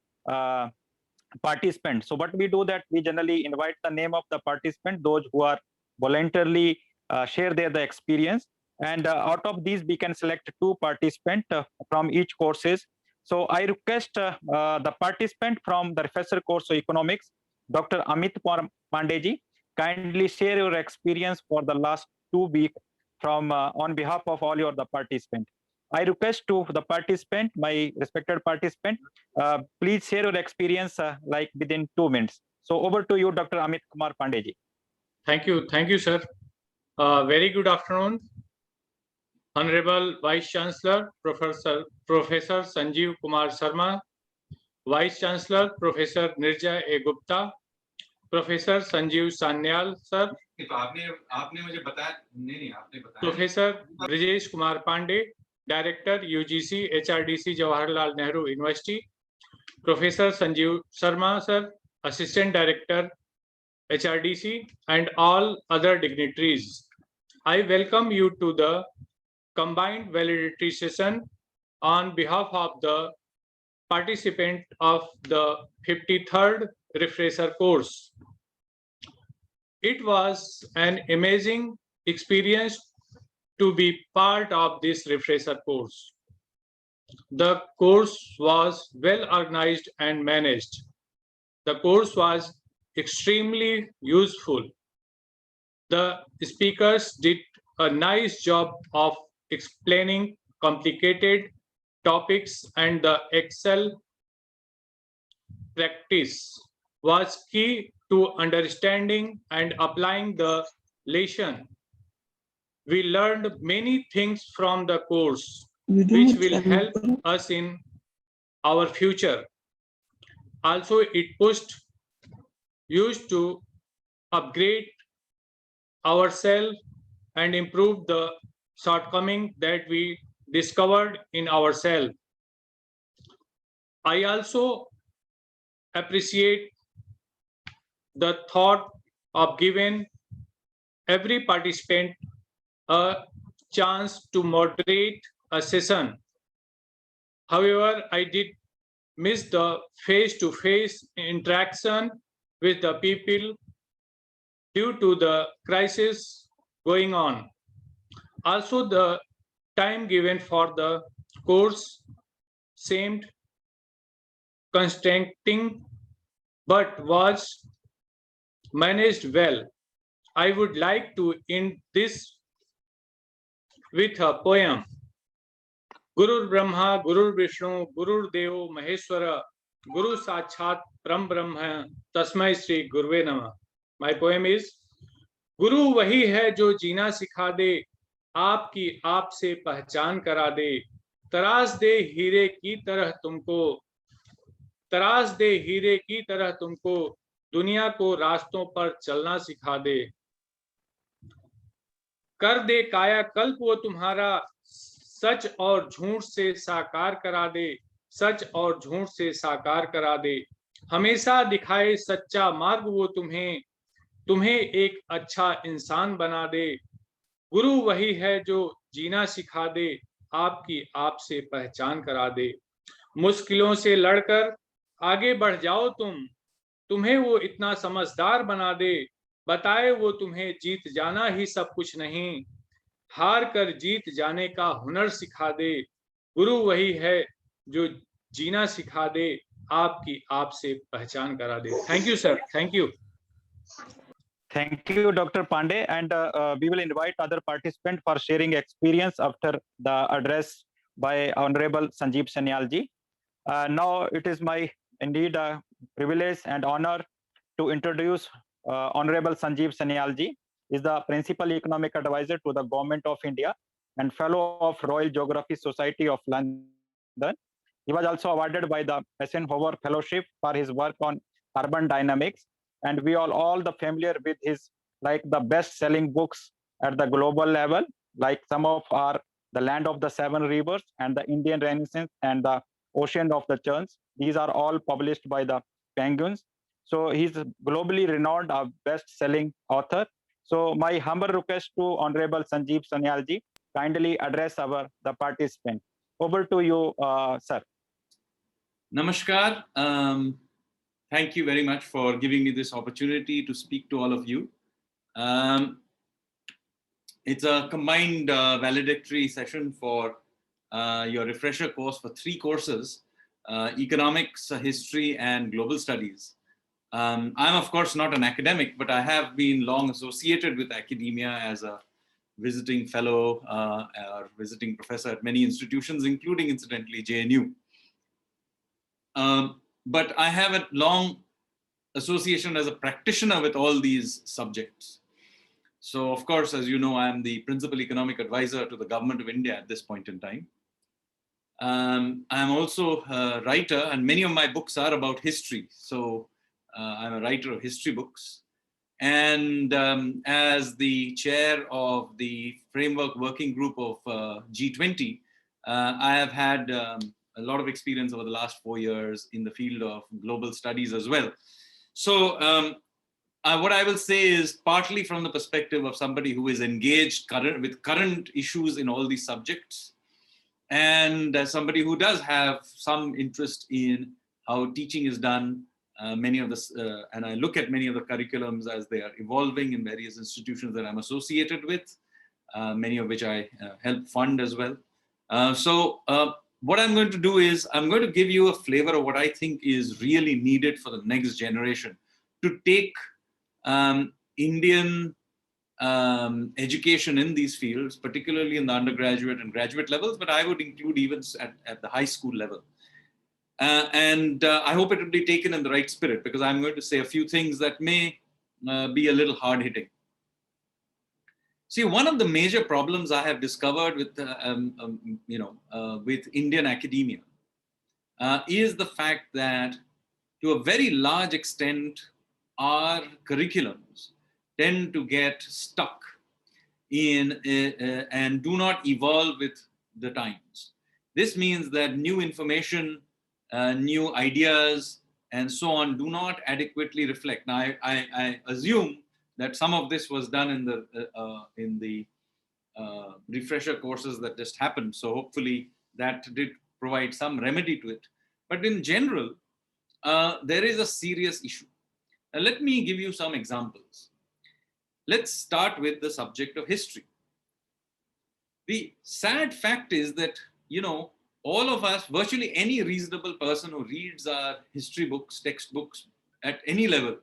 participant. So what we do that we generally invite the name of the participant, those who are voluntarily share the experience, and out of these we can select two participants from each courses. So I request the participant from the Professor Course of Economics, Dr. Amit Pandey ji, kindly share your experience for the last 2 weeks from on behalf of all your the participants. I request to the participant, my respected participant, please share your experience like within 2 minutes. So over to you, Dr. Amit Kumar Pandey ji. Thank you, sir. Very good afternoon, Honorable Vice Chancellor, Professor Sanjeev Kumar Sharma, Vice Chancellor, Professor Nirja A. Gupta, Professor Sanjeev Sanyal, sir. आपने मुझे बताया नहीं आपने बताया। Professor Brijesh Kumar Pandey, Director UGC HRDC Jawaharlal Nehru University, Professor Sanjeev Sharma, sir, Assistant Director HRDC, and all other dignitaries. I welcome you to the combined validity session on behalf of the participant of the 53rd refresher course. It was an amazing experience to be part of this refresher course. The course was well organized and managed. The course was extremely useful. The speakers did a nice job of explaining complicated topics, and the Excel practice was key to understanding and applying the lesson. We learned many things from the course, which will help us in our future. Also, it pushed us to upgrade ourselves and improve the shortcoming that we discovered in ourselves. I also appreciate the thought of giving every participant a chance to moderate a session. However, I did miss the face-to-face interaction with the people due to the crisis going on. Also, the time given for the course seemed constraining, but was managed well. I would like to end this with a poem. Guru Brahma, Guru Vishnu, Guru Devo Maheshwara, Guru Sachat Param Brahma, Tasmai Sri Guruve Namah. My poem is, गुरु वही है जो जीना सिखा दे, आपकी आप से पहचान करा दे, तराश दे हीरे की तरह तुमको, तराश दे हीरे की तरह तुमको, दुनिया को रास्तों पर चलना सिखा दे, कर दे काया कल्प वो तुम्हारा, सच और झूठ से साकार करा दे, सच और झूठ से साकार करा दे, हमेशा दिखाए सच्चा मार्ग वो तुम्हें, तुम्हें एक अच्छा इंसान बना दे, गुरु वही है जो जीना सिखा दे, आपकी आप से पहचान करा दे, मुश्किलों से लड़कर आगे बढ़ जाओ तुम, तुम्हें वो इतना समझदार बना दे, बताए वो तुम्हें जीत जाना ही सब कुछ नहीं, हार कर जीत जाने का हुनर सिखा दे, गुरु वही है जो जीना सिखा दे, आपकी आप से पहचान करा दे. Thank you, sir. Thank you. Thank you, Dr. Pandey, and we will invite other participants for sharing experience after the address by Honorable Sanjeev Sanyal ji. Now it is my indeed privilege and honor to introduce Honorable Sanjeev Sanyal ji. Is the Principal Economic Advisor to the Government of India and Fellow of Royal Geography Society of London. He was also awarded by the Eisenhower Fellowship for his work on urban dynamics, and we are all the familiar with his like the best-selling books at the global level, like some of are The Land of the Seven Rivers and the Indian Renaissance and the Ocean of the Churns. These are all published by the Penguins. So he's globally renowned, a best-selling author. So my humble request to Honorable Sanjeev Sanyal ji, kindly address the participant. Over to you, sir. Namaskar. Thank you very much for giving me this opportunity to speak to all of you. It's a combined valedictory session for your refresher course for 3 courses, economics, history, and global studies. I'm of course not an academic, but I have been long associated with academia as a visiting fellow or visiting professor at many institutions, including incidentally JNU. But I have a long association as a practitioner with all these subjects. So of course, as you know, I am the Principal Economic Advisor to the Government of India at this point in time. I'm also a writer, and many of my books are about history. So I'm a writer of history books. And as the chair of the Framework Working Group of G20, I have had a lot of experience over the last 4 years in the field of global studies as well. So what I will say is partly from the perspective of somebody who is engaged with current issues in all these subjects, and as somebody who does have some interest in how teaching is done, many of this, and I look at many of the curriculums as they are evolving in various institutions that I'm associated with, many of which I help fund as well. So what I'm going to do is I'm going to give you a flavor of what I think is really needed for the next generation to take Indian education in these fields, particularly in the undergraduate and graduate levels, but I would include even at the high school level. I hope it will be taken in the right spirit, because I'm going to say a few things that may be a little hard-hitting. See, one of the major problems I have discovered with, with Indian academia is the fact that, to a very large extent, our curriculums tend to get stuck in and do not evolve with the times. This means that new information, new ideas, and so on do not adequately reflect. Now, I assume that some of this was done in the refresher courses that just happened. So hopefully that did provide some remedy to it. But in general, there is a serious issue. Now, let me give you some examples. Let's start with the subject of history. The sad fact is that, all of us, virtually any reasonable person who reads our history books, textbooks at any level,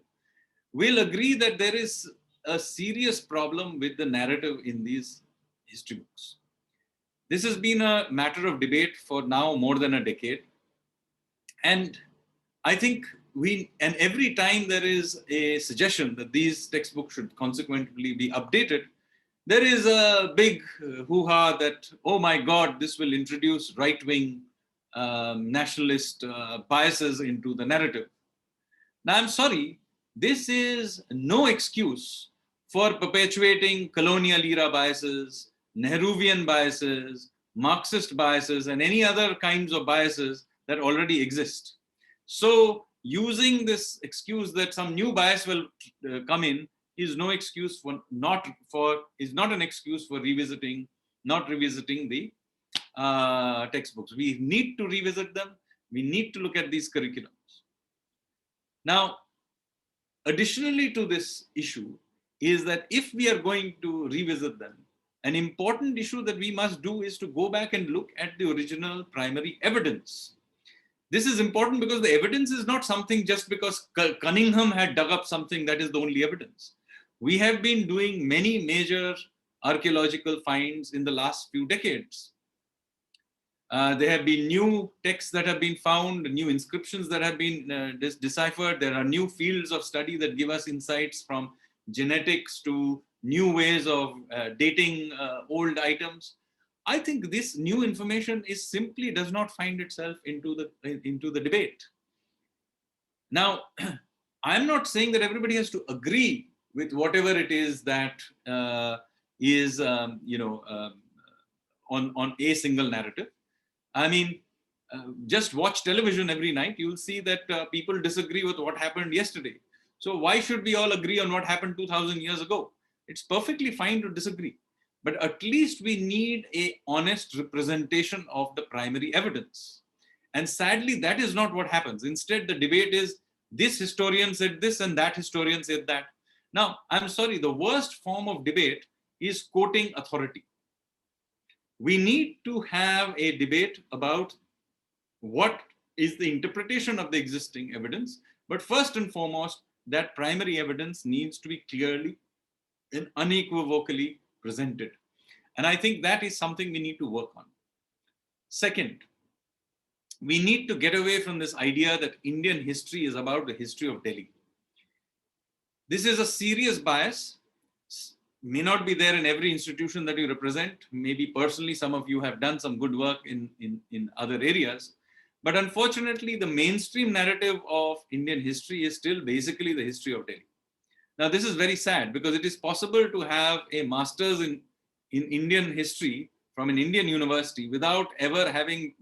will agree that there is a serious problem with the narrative in these history books. This has been a matter of debate for now more than a decade. And I think and every time there is a suggestion that these textbooks should consequently be updated, there is a big hoo-ha that, oh my God, this will introduce right-wing nationalist biases into the narrative. Now, I'm sorry, this is no excuse for perpetuating colonial era biases, Nehruvian biases, Marxist biases, and any other kinds of biases that already exist. So using this excuse that some new bias will come in is no excuse is not an excuse for not revisiting the textbooks. We need to revisit them. We need to look at these curriculums. Now, additionally to this issue is that if we are going to revisit them, an important issue that we must do is to go back and look at the original primary evidence. This is important because the evidence is not something just because Cunningham had dug up something that is the only evidence. We have been doing many major archaeological finds in the last few decades. There have been new texts that have been found, new inscriptions that have been deciphered. There are new fields of study that give us insights from genetics to new ways of dating old items. I think this new information simply does not find itself into the debate. Now, I'm not saying that everybody has to agree with whatever it is that is on a single narrative. I mean, just watch television every night. You'll see that people disagree with what happened yesterday. So why should we all agree on what happened 2000 years ago? It's perfectly fine to disagree, but at least we need an honest representation of the primary evidence. And sadly, that is not what happens. Instead, the debate is this historian said this and that historian said that. Now, I'm sorry, the worst form of debate is quoting authority. We need to have a debate about what is the interpretation of the existing evidence, but first and foremost, that primary evidence needs to be clearly and unequivocally presented. And I think that is something we need to work on. Second, we need to get away from this idea that Indian history is about the history of Delhi. This is a serious bias. May not be there in every institution that you represent. Maybe personally, some of you have done some good work in other areas. But unfortunately, the mainstream narrative of Indian history is still basically the history of Delhi. Now, this is very sad because it is possible to have a master's in Indian history from an Indian university without ever having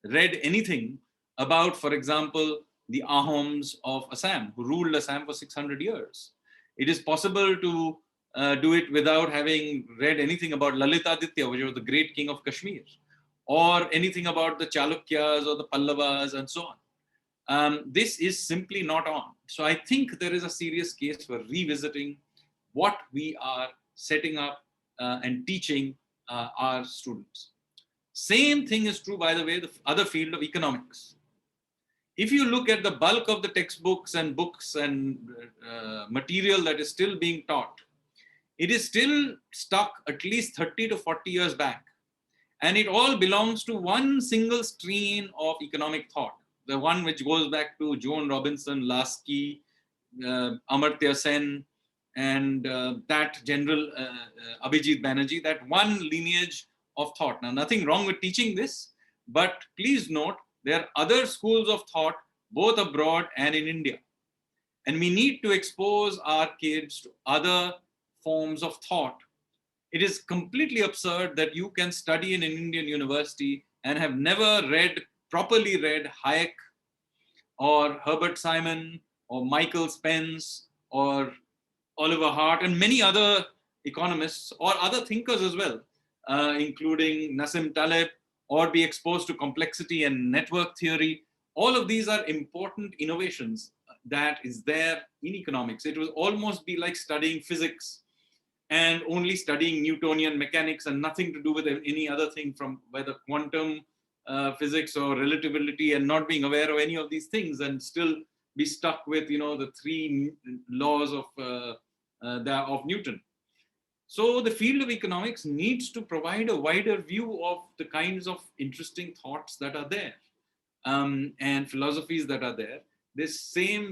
read anything about, for example, the Ahoms of Assam, who ruled Assam for 600 years. It is possible to do it without having read anything about Lalitaditya, which was the great king of Kashmir, or anything about the Chalukyas or the Pallavas and so on. This is simply not on. So I think there is a serious case for revisiting what we are setting up and teaching our students. Same thing is true, by the way, the other field of economics. If you look at the bulk of the textbooks and books and material that is still being taught, it is still stuck at least 30 to 40 years back. And it all belongs to one single stream of economic thought, the one which goes back to Joan Robinson, Lasky, Amartya Sen, and that general Abhijit Banerjee, that one lineage of thought. Now, nothing wrong with teaching this, but please note, there are other schools of thought, both abroad and in India. And we need to expose our kids to other forms of thought. It is completely absurd that you can study in an Indian university and have never properly read Hayek or Herbert Simon or Michael Spence or Oliver Hart and many other economists or other thinkers as well, including Nassim Taleb, or be exposed to complexity and network theory. All of these are important innovations that is there in economics. It will almost be like studying physics and only studying Newtonian mechanics and nothing to do with any other thing from whether quantum physics or relativity, and not being aware of any of these things and still be stuck with, the three laws of Newton. So the field of economics needs to provide a wider view of the kinds of interesting thoughts that are there, and philosophies that are there. This same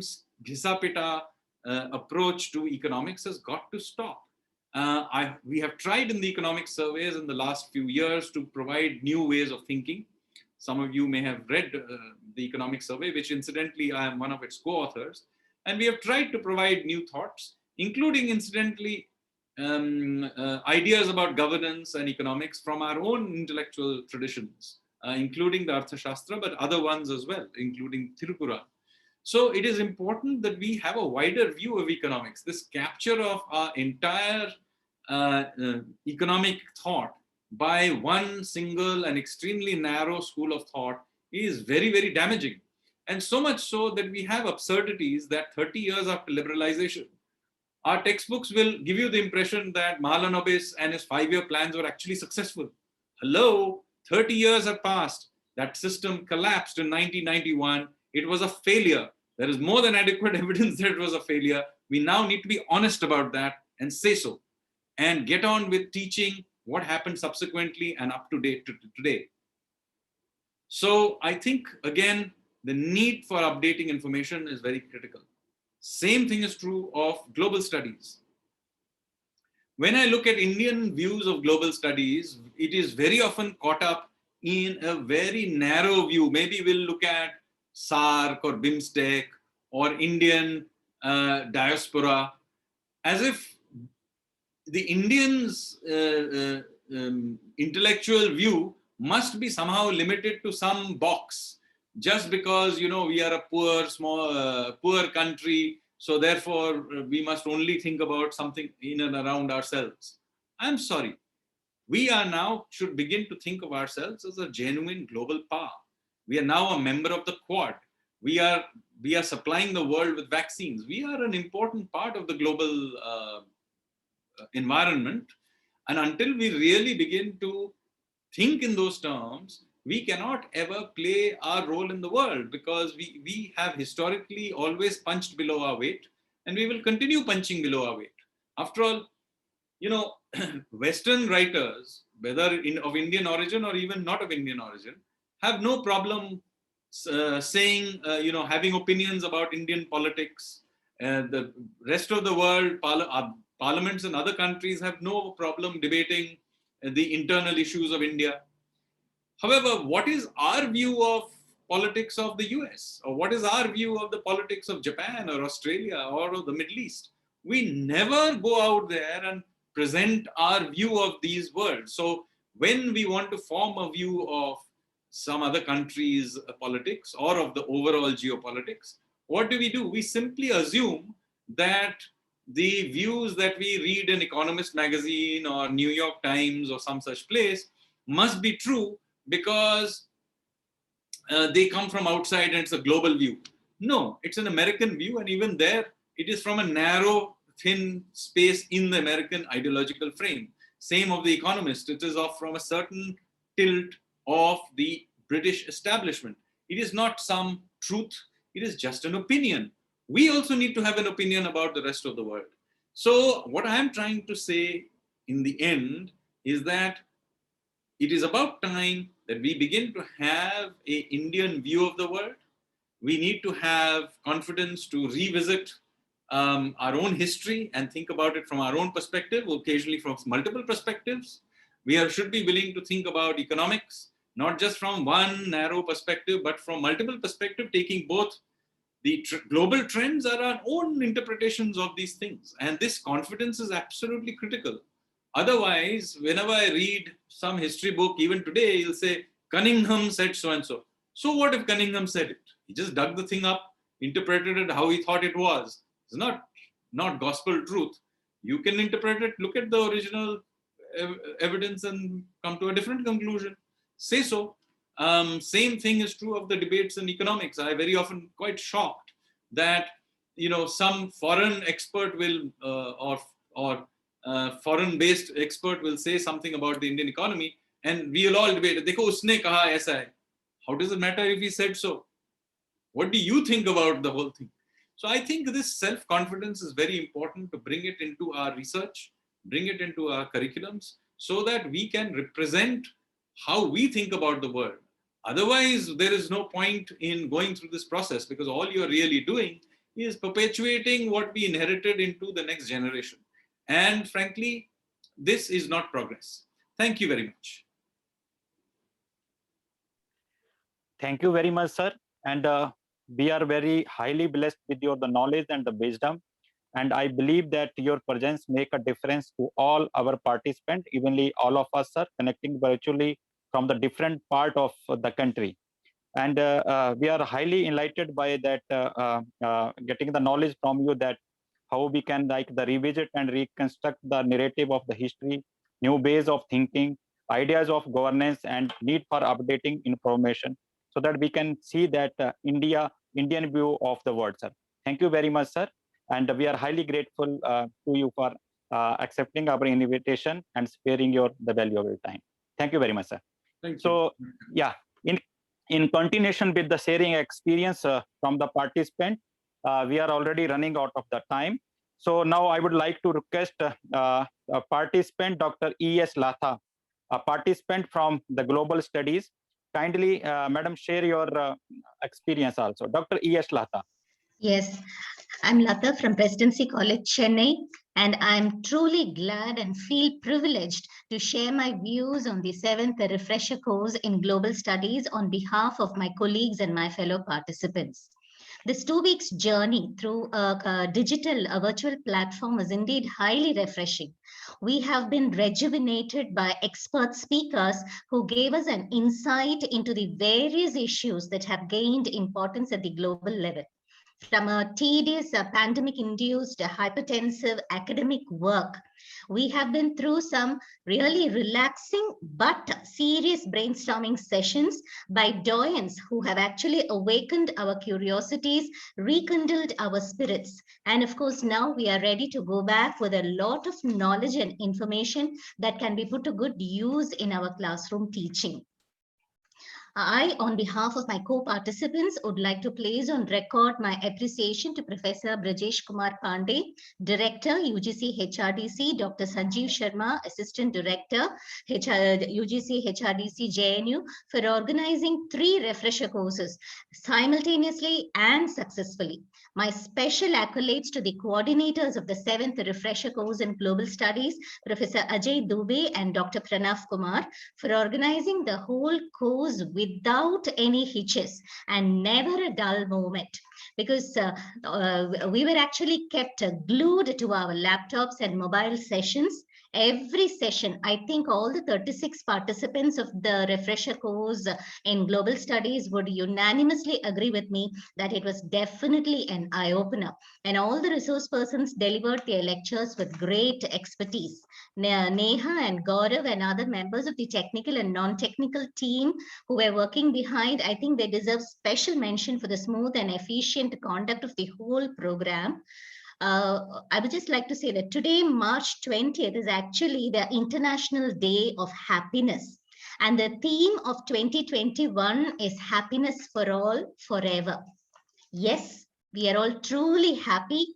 Ghisapita approach to economics has got to stop. We have tried in the economic surveys in the last few years to provide new ways of thinking. Some of you may have read the economic survey, which incidentally I am one of its co-authors. And we have tried to provide new thoughts, including incidentally ideas about governance and economics from our own intellectual traditions, including the Arthashastra, but other ones as well, including Thirukkural. So it is important that we have a wider view of economics. This capture of our entire economic thought by one single and extremely narrow school of thought is very, very damaging. And so much so that we have absurdities that 30 years after liberalization, our textbooks will give you the impression that Mahalanobis and his 5-year plans were actually successful. Hello, 30 years have passed. That system collapsed in 1991. It was a failure. There is more than adequate evidence that it was a failure. We now need to be honest about that and say so, and get on with teaching what happened subsequently and up to date to today. So I think, again, the need for updating information is very critical. Same thing is true of global studies. When I look at Indian views of global studies, it is very often caught up in a very narrow view. Maybe we'll look at SAARC or BIMSTEC or Indian diaspora, as if the Indians' intellectual view must be somehow limited to some box, just because we are a poor country, so therefore we must only think about something in and around ourselves. I'm sorry. We are now should begin to think of ourselves as a genuine global power. We are now a member of the Quad. We are supplying the world with vaccines. We are an important part of the global environment. And until we really begin to think in those terms, we cannot ever play our role in the world, because we have historically always punched below our weight, and we will continue punching below our weight. After all, Western writers, whether of Indian origin or even not of Indian origin, have no problem saying, having opinions about Indian politics. The rest of the world, parliaments in other countries have no problem debating the internal issues of India. However, what is our view of politics of the US? Or what is our view of the politics of Japan or Australia or of the Middle East? We never go out there and present our view of these worlds. So when we want to form a view of some other country's politics or of the overall geopolitics, what do? We simply assume that the views that we read in Economist magazine or New York Times or some such place must be true because they come from outside and it's a global view. No, it's an American view, and even there, it is from a narrow, thin space in the American ideological frame. Same of the Economist, it is from a certain tilt of the British establishment. It is not some truth, it is just an opinion. We also need to have an opinion about the rest of the world. So what I'm trying to say in the end is that it is about time that we begin to have an Indian view of the world. We need to have confidence to revisit our own history and think about it from our own perspective, occasionally from multiple perspectives. We should be willing to think about economics, not just from one narrow perspective, but from multiple perspectives, taking both the global trends and our own interpretations of these things. And this confidence is absolutely critical. Otherwise, whenever I read some history book, even today, he'll say, Cunningham said so-and-so. So what if Cunningham said it? He just dug the thing up, interpreted it how he thought it was. It's not gospel truth. You can interpret it, look at the original evidence and come to a different conclusion. Say so. Same thing is true of the debates in economics. I very often quite shocked that some foreign expert will or foreign-based expert will say something about the Indian economy, and we will all debate. Dekho, usne kaha aisa hai. How does it matter if he said so? What do you think about the whole thing? So I think this self-confidence is very important to bring it into our research, bring it into our curriculums, so that we can represent how we think about the world. Otherwise, there is no point in going through this process, because all you're really doing is perpetuating what we inherited into the next generation. And frankly, this is not progress. Thank you very much. Thank you very much, sir. And we are very highly blessed with your the knowledge and the wisdom. And I believe that your presence make a difference to all our participants, evenly all of us, sir, connecting virtually from the different part of the country. And we are highly enlightened by that, getting the knowledge from you that how we can like the revisit and reconstruct the narrative of the history, new ways of thinking, ideas of governance, and need for updating information, so that we can see that Indian view of the world, sir. Thank you very much, sir. And we are highly grateful to you for accepting our invitation and sparing the valuable time. Thank you very much, sir. Thank you. So, yeah, in continuation with the sharing experience from the participant, we are already running out of the time. So now I would like to request a participant, Dr. E.S. Latha, a participant from the Global Studies. Kindly, madam, share your experience also. Dr. E.S. Latha. Yes, I'm Latha from Presidency College, Chennai, and I'm truly glad and feel privileged to share my views on the 7th refresher course in Global Studies on behalf of my colleagues and my fellow participants. This 2 weeks journey through a virtual platform was indeed highly refreshing. We have been rejuvenated by expert speakers who gave us an insight into the various issues that have gained importance at the global level. From a tedious pandemic-induced hypertensive academic work, we have been through some really relaxing but serious brainstorming sessions by doyens who have actually awakened our curiosities, rekindled our spirits. And of course, now we are ready to go back with a lot of knowledge and information that can be put to good use in our classroom teaching. I, on behalf of my co-participants, would like to place on record my appreciation to Professor Brajesh Kumar Pandey, Director, UGC HRDC, Dr. Sanjeev Sharma, Assistant Director, UGC HRDC JNU, for organizing 3 refresher courses simultaneously and successfully. My special accolades to the coordinators of the 7th refresher course in Global Studies, Professor Ajay Dubey and Dr. Pranav Kumar, for organizing the whole course without any hitches and never a dull moment, because we were actually kept glued to our laptops and mobile sessions. Every session, I think all the 36 participants of the refresher course in Global Studies would unanimously agree with me that it was definitely an eye-opener. And all the resource persons delivered their lectures with great expertise. Neha and Gaurav and other members of the technical and non-technical team who were working behind, I think they deserve special mention for the smooth and efficient conduct of the whole program. I would just like to say that today, March 20th, is actually the International Day of Happiness. And the theme of 2021 is happiness for all, forever. Yes, we are all truly happy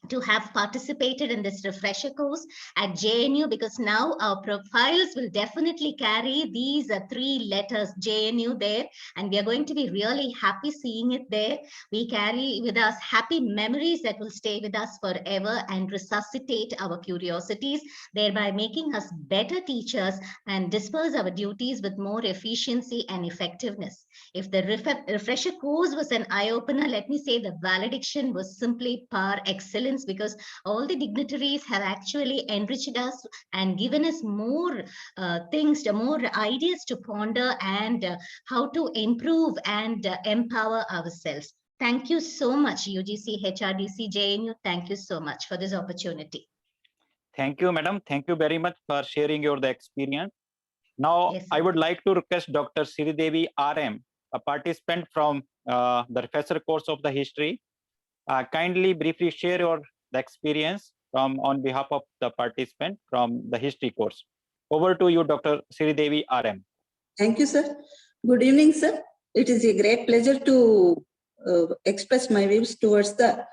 to have participated in this refresher course at JNU, because now our profiles will definitely carry these 3 letters JNU there, and we are going to be really happy seeing it there. We carry with us happy memories that will stay with us forever and resuscitate our curiosities, thereby making us better teachers and disperse our duties with more efficiency and effectiveness. If the refresher course was an eye-opener, let me say the valediction was simply par excellence, because all the dignitaries have actually enriched us and given us more things, more ideas to ponder and how to improve and empower ourselves. Thank you so much, UGC, HRDC, JNU. Thank you so much for this opportunity. Thank you, madam. Thank you very much for sharing the experience. Now, Yes, I would like to request Dr. Sridevi RM, a participant from the refresher course of the history. Kindly briefly share the experience on behalf of the participant from the history course. Over to you, Dr. Sridevi RM. Thank you, sir. Good evening, sir. It is a great pleasure to express my views towards the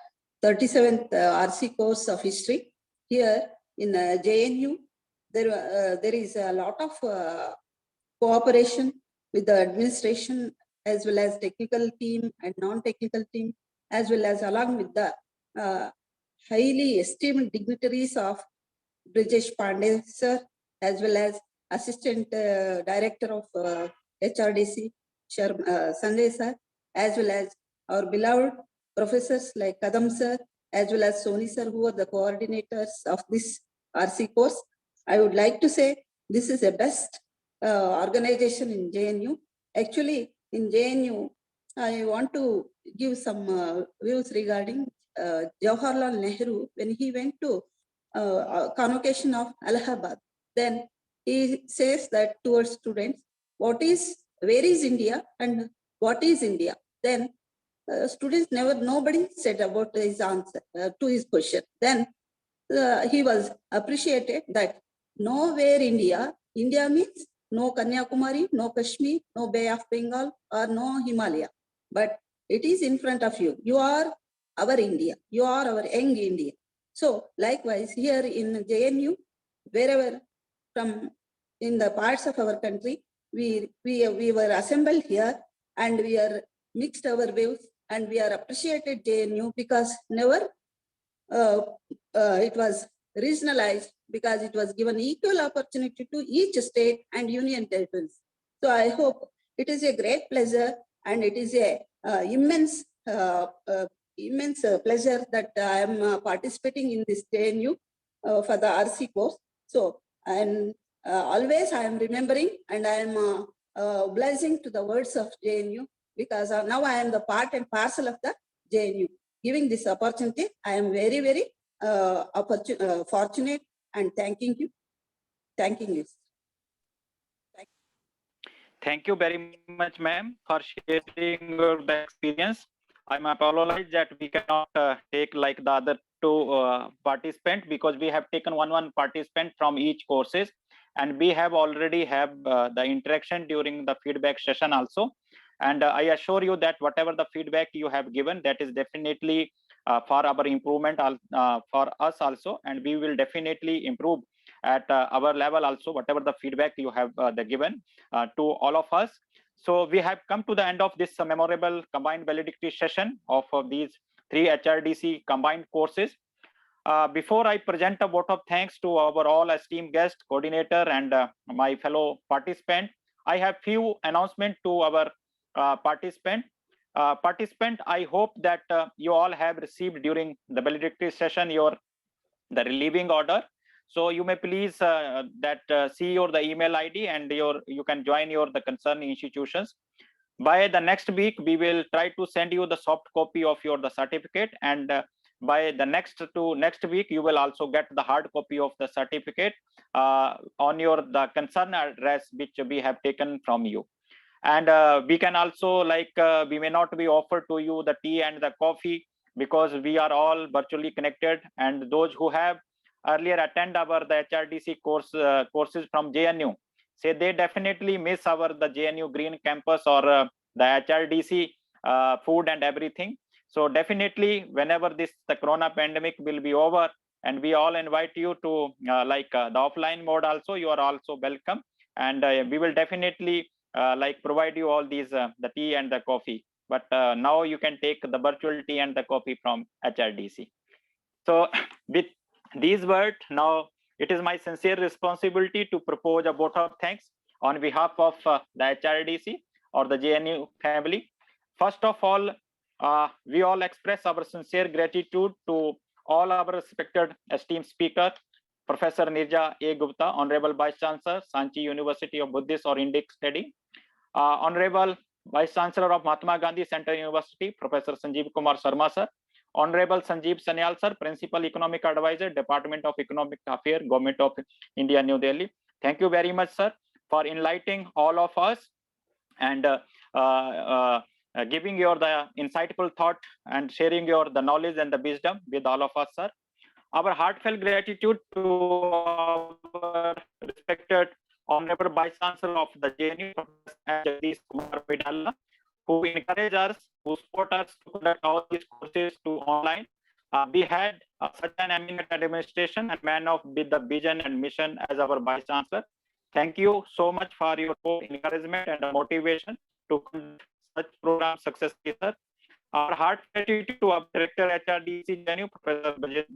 37th RC course of history. Here in JNU, there is a lot of cooperation with the administration as well as technical team and non-technical team, as well as along with the highly esteemed dignitaries of Brajesh Pandey sir, as well as Assistant Director of HRDC, Sanjay sir, as well as our beloved professors like Kadam sir, as well as Soni sir, who are the coordinators of this RC course. I would like to say this is the best organization in JNU. Actually, in JNU, I want to give some views regarding Jawaharlal Nehru when he went to convocation of Allahabad. Then he says that towards students, where is India and what is India? Then students nobody said about his answer to his question. Then he was appreciated that nowhere India means no Kanyakumari, no Kashmir, no Bay of Bengal, or no Himalaya. But it is in front of you. You are our India. You are our young India. So likewise here in JNU, wherever from in the parts of our country, we were assembled here and we are mixed our views and we are appreciated JNU because never it was regionalized, because it was given equal opportunity to each state and union territories. So I hope it is a great pleasure and it is a immense pleasure that I am participating in this JNU for the RC course. So and always I am remembering and I am blessing to the words of JNU because now I am the part and parcel of the JNU. Giving this opportunity, I am very, very fortunate and thanking you. Thank you very much, ma'am, for sharing your experience. I apologize that we cannot take like the other two participants because we have taken one participant from each courses, and we have already have the interaction during the feedback session also. And I assure you that whatever the feedback you have given, that is definitely for our improvement for us also, and we will definitely improve at our level also, whatever the feedback you have given to all of us. So we have come to the end of this memorable combined valedictory session of these 3 HRDC combined courses. Before I present a vote of thanks to our all esteemed guest, coordinator, and my fellow participant, I have few announcements to our participant. I hope that you all have received during the valedictory session the relieving order. So you may please see the email ID and you can join the concerned institutions. By the next week, we will try to send you the soft copy of the certificate, and by the next week, you will also get the hard copy of the certificate on the concerned address which we have taken from you. And we can also we may not be offered to you the tea and the coffee because we are all virtually connected, and those who have earlier attend the HRDC courses from JNU, say they definitely miss the JNU Green Campus or the HRDC food and everything. So definitely whenever the corona pandemic will be over, and we all invite you to the offline mode also, you are also welcome, and we will definitely provide you all these the tea and the coffee. But now you can take the virtual tea and the coffee from HRDC. So with these words, now it is my sincere responsibility to propose a vote of thanks on behalf of the HRDC or the JNU family. First of all, we all express our sincere gratitude to all our respected esteemed speaker, Professor Nirja A. Gupta, Honorable Vice Chancellor, Sanchi University of Buddhist or Indic Study, Honorable Vice Chancellor of Mahatma Gandhi Central University, Professor Sanjeev Kumar Sharma sir, Honorable Sanjeev Sanyal sir, Principal Economic Advisor, Department of Economic Affairs, Government of India, New Delhi. Thank you very much, sir, for enlightening all of us and giving the insightful thought and sharing the knowledge and the wisdom with all of us, sir. Our heartfelt gratitude to our respected Honorable Vice Chancellor of the JNU, Professor Jagdish Kumar Vidala, who encourage us, who support us to conduct all these courses to online. We had such an eminent administration and man of with the vision and mission as our Vice Chancellor. Thank you so much for your encouragement and motivation to conduct such programs successfully, sir. Our heart gratitude to our Director HRDC JNU, Professor Brajesh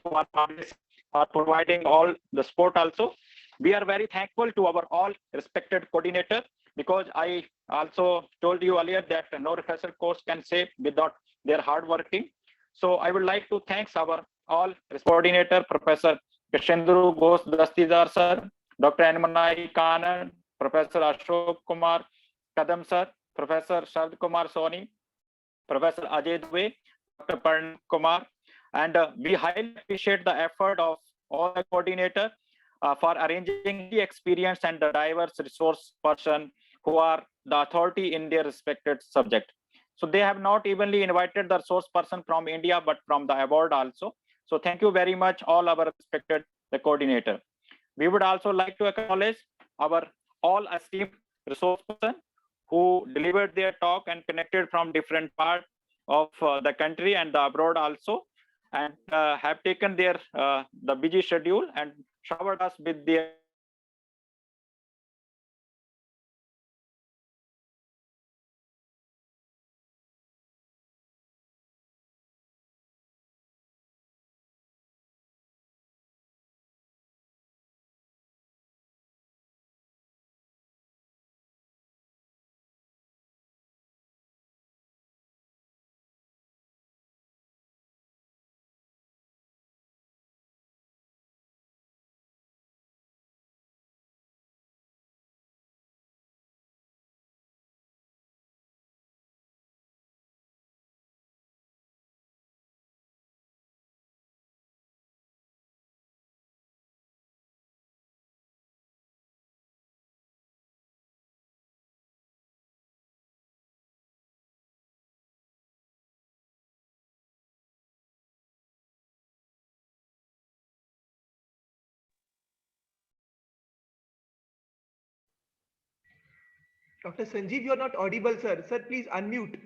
Kumar Pandey, for providing all the support also. We are very thankful to our all respected coordinator, because I also told you earlier that no refresher course can save without their hard working. So I would like to thank our all coordinator, Professor Krishendru Ghosh Dastidar sir, Dr. Anmanai Kanan, Professor Ashok Kumar Kadam sir, Professor Sharad Kumar Soni, Professor Ajay Dubey, Dr. Parn Kumar, and we highly appreciate the effort of all the coordinator for arranging the experience and the diverse resource person who are the authority in their respected subject. So they have not evenly invited the resource person from India, but from the abroad also. So thank you very much, all our respected the coordinator. We would also like to acknowledge our all esteemed resource person who delivered their talk and connected from different parts of the country and the abroad also, and have taken their the busy schedule and showered us with their Dr. Sanjeev, you are not audible, sir. Sir, please unmute.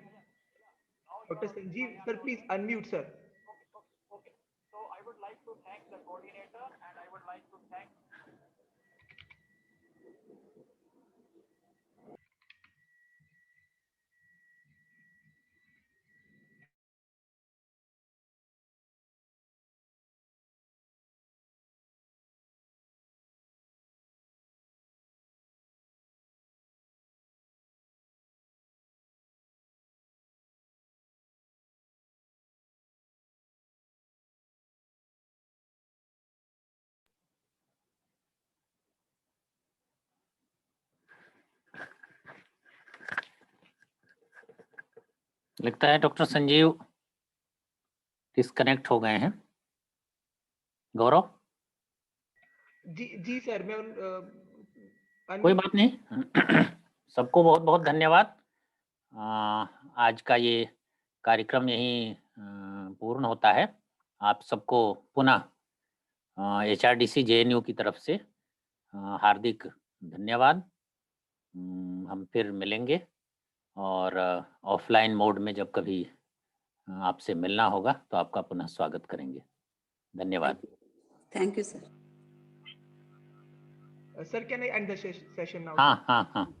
Dr. Sanjeev, sir, please unmute, sir. Okay. So I would like to thank the coordinator, and I would like to thank लगता है doctor Sanjeev disconnect हो गए हैं। Gaurav ji sir, मैं कोई बात नहीं। सबको बहुत बहुत धन्यवाद। आज का ये कार्यक्रम यहीं पूर्ण होता है। आप सबको पुनः HRDC JNU की तरफ से हार्दिक धन्यवाद। हम फिर मिलेंगे और ऑफलाइन मोड में जब कभी आपसे मिलना होगा तो आपका पुनः स्वागत करेंगे। धन्यवाद। Thank you, sir. Sir, can I end the session now? हाँ।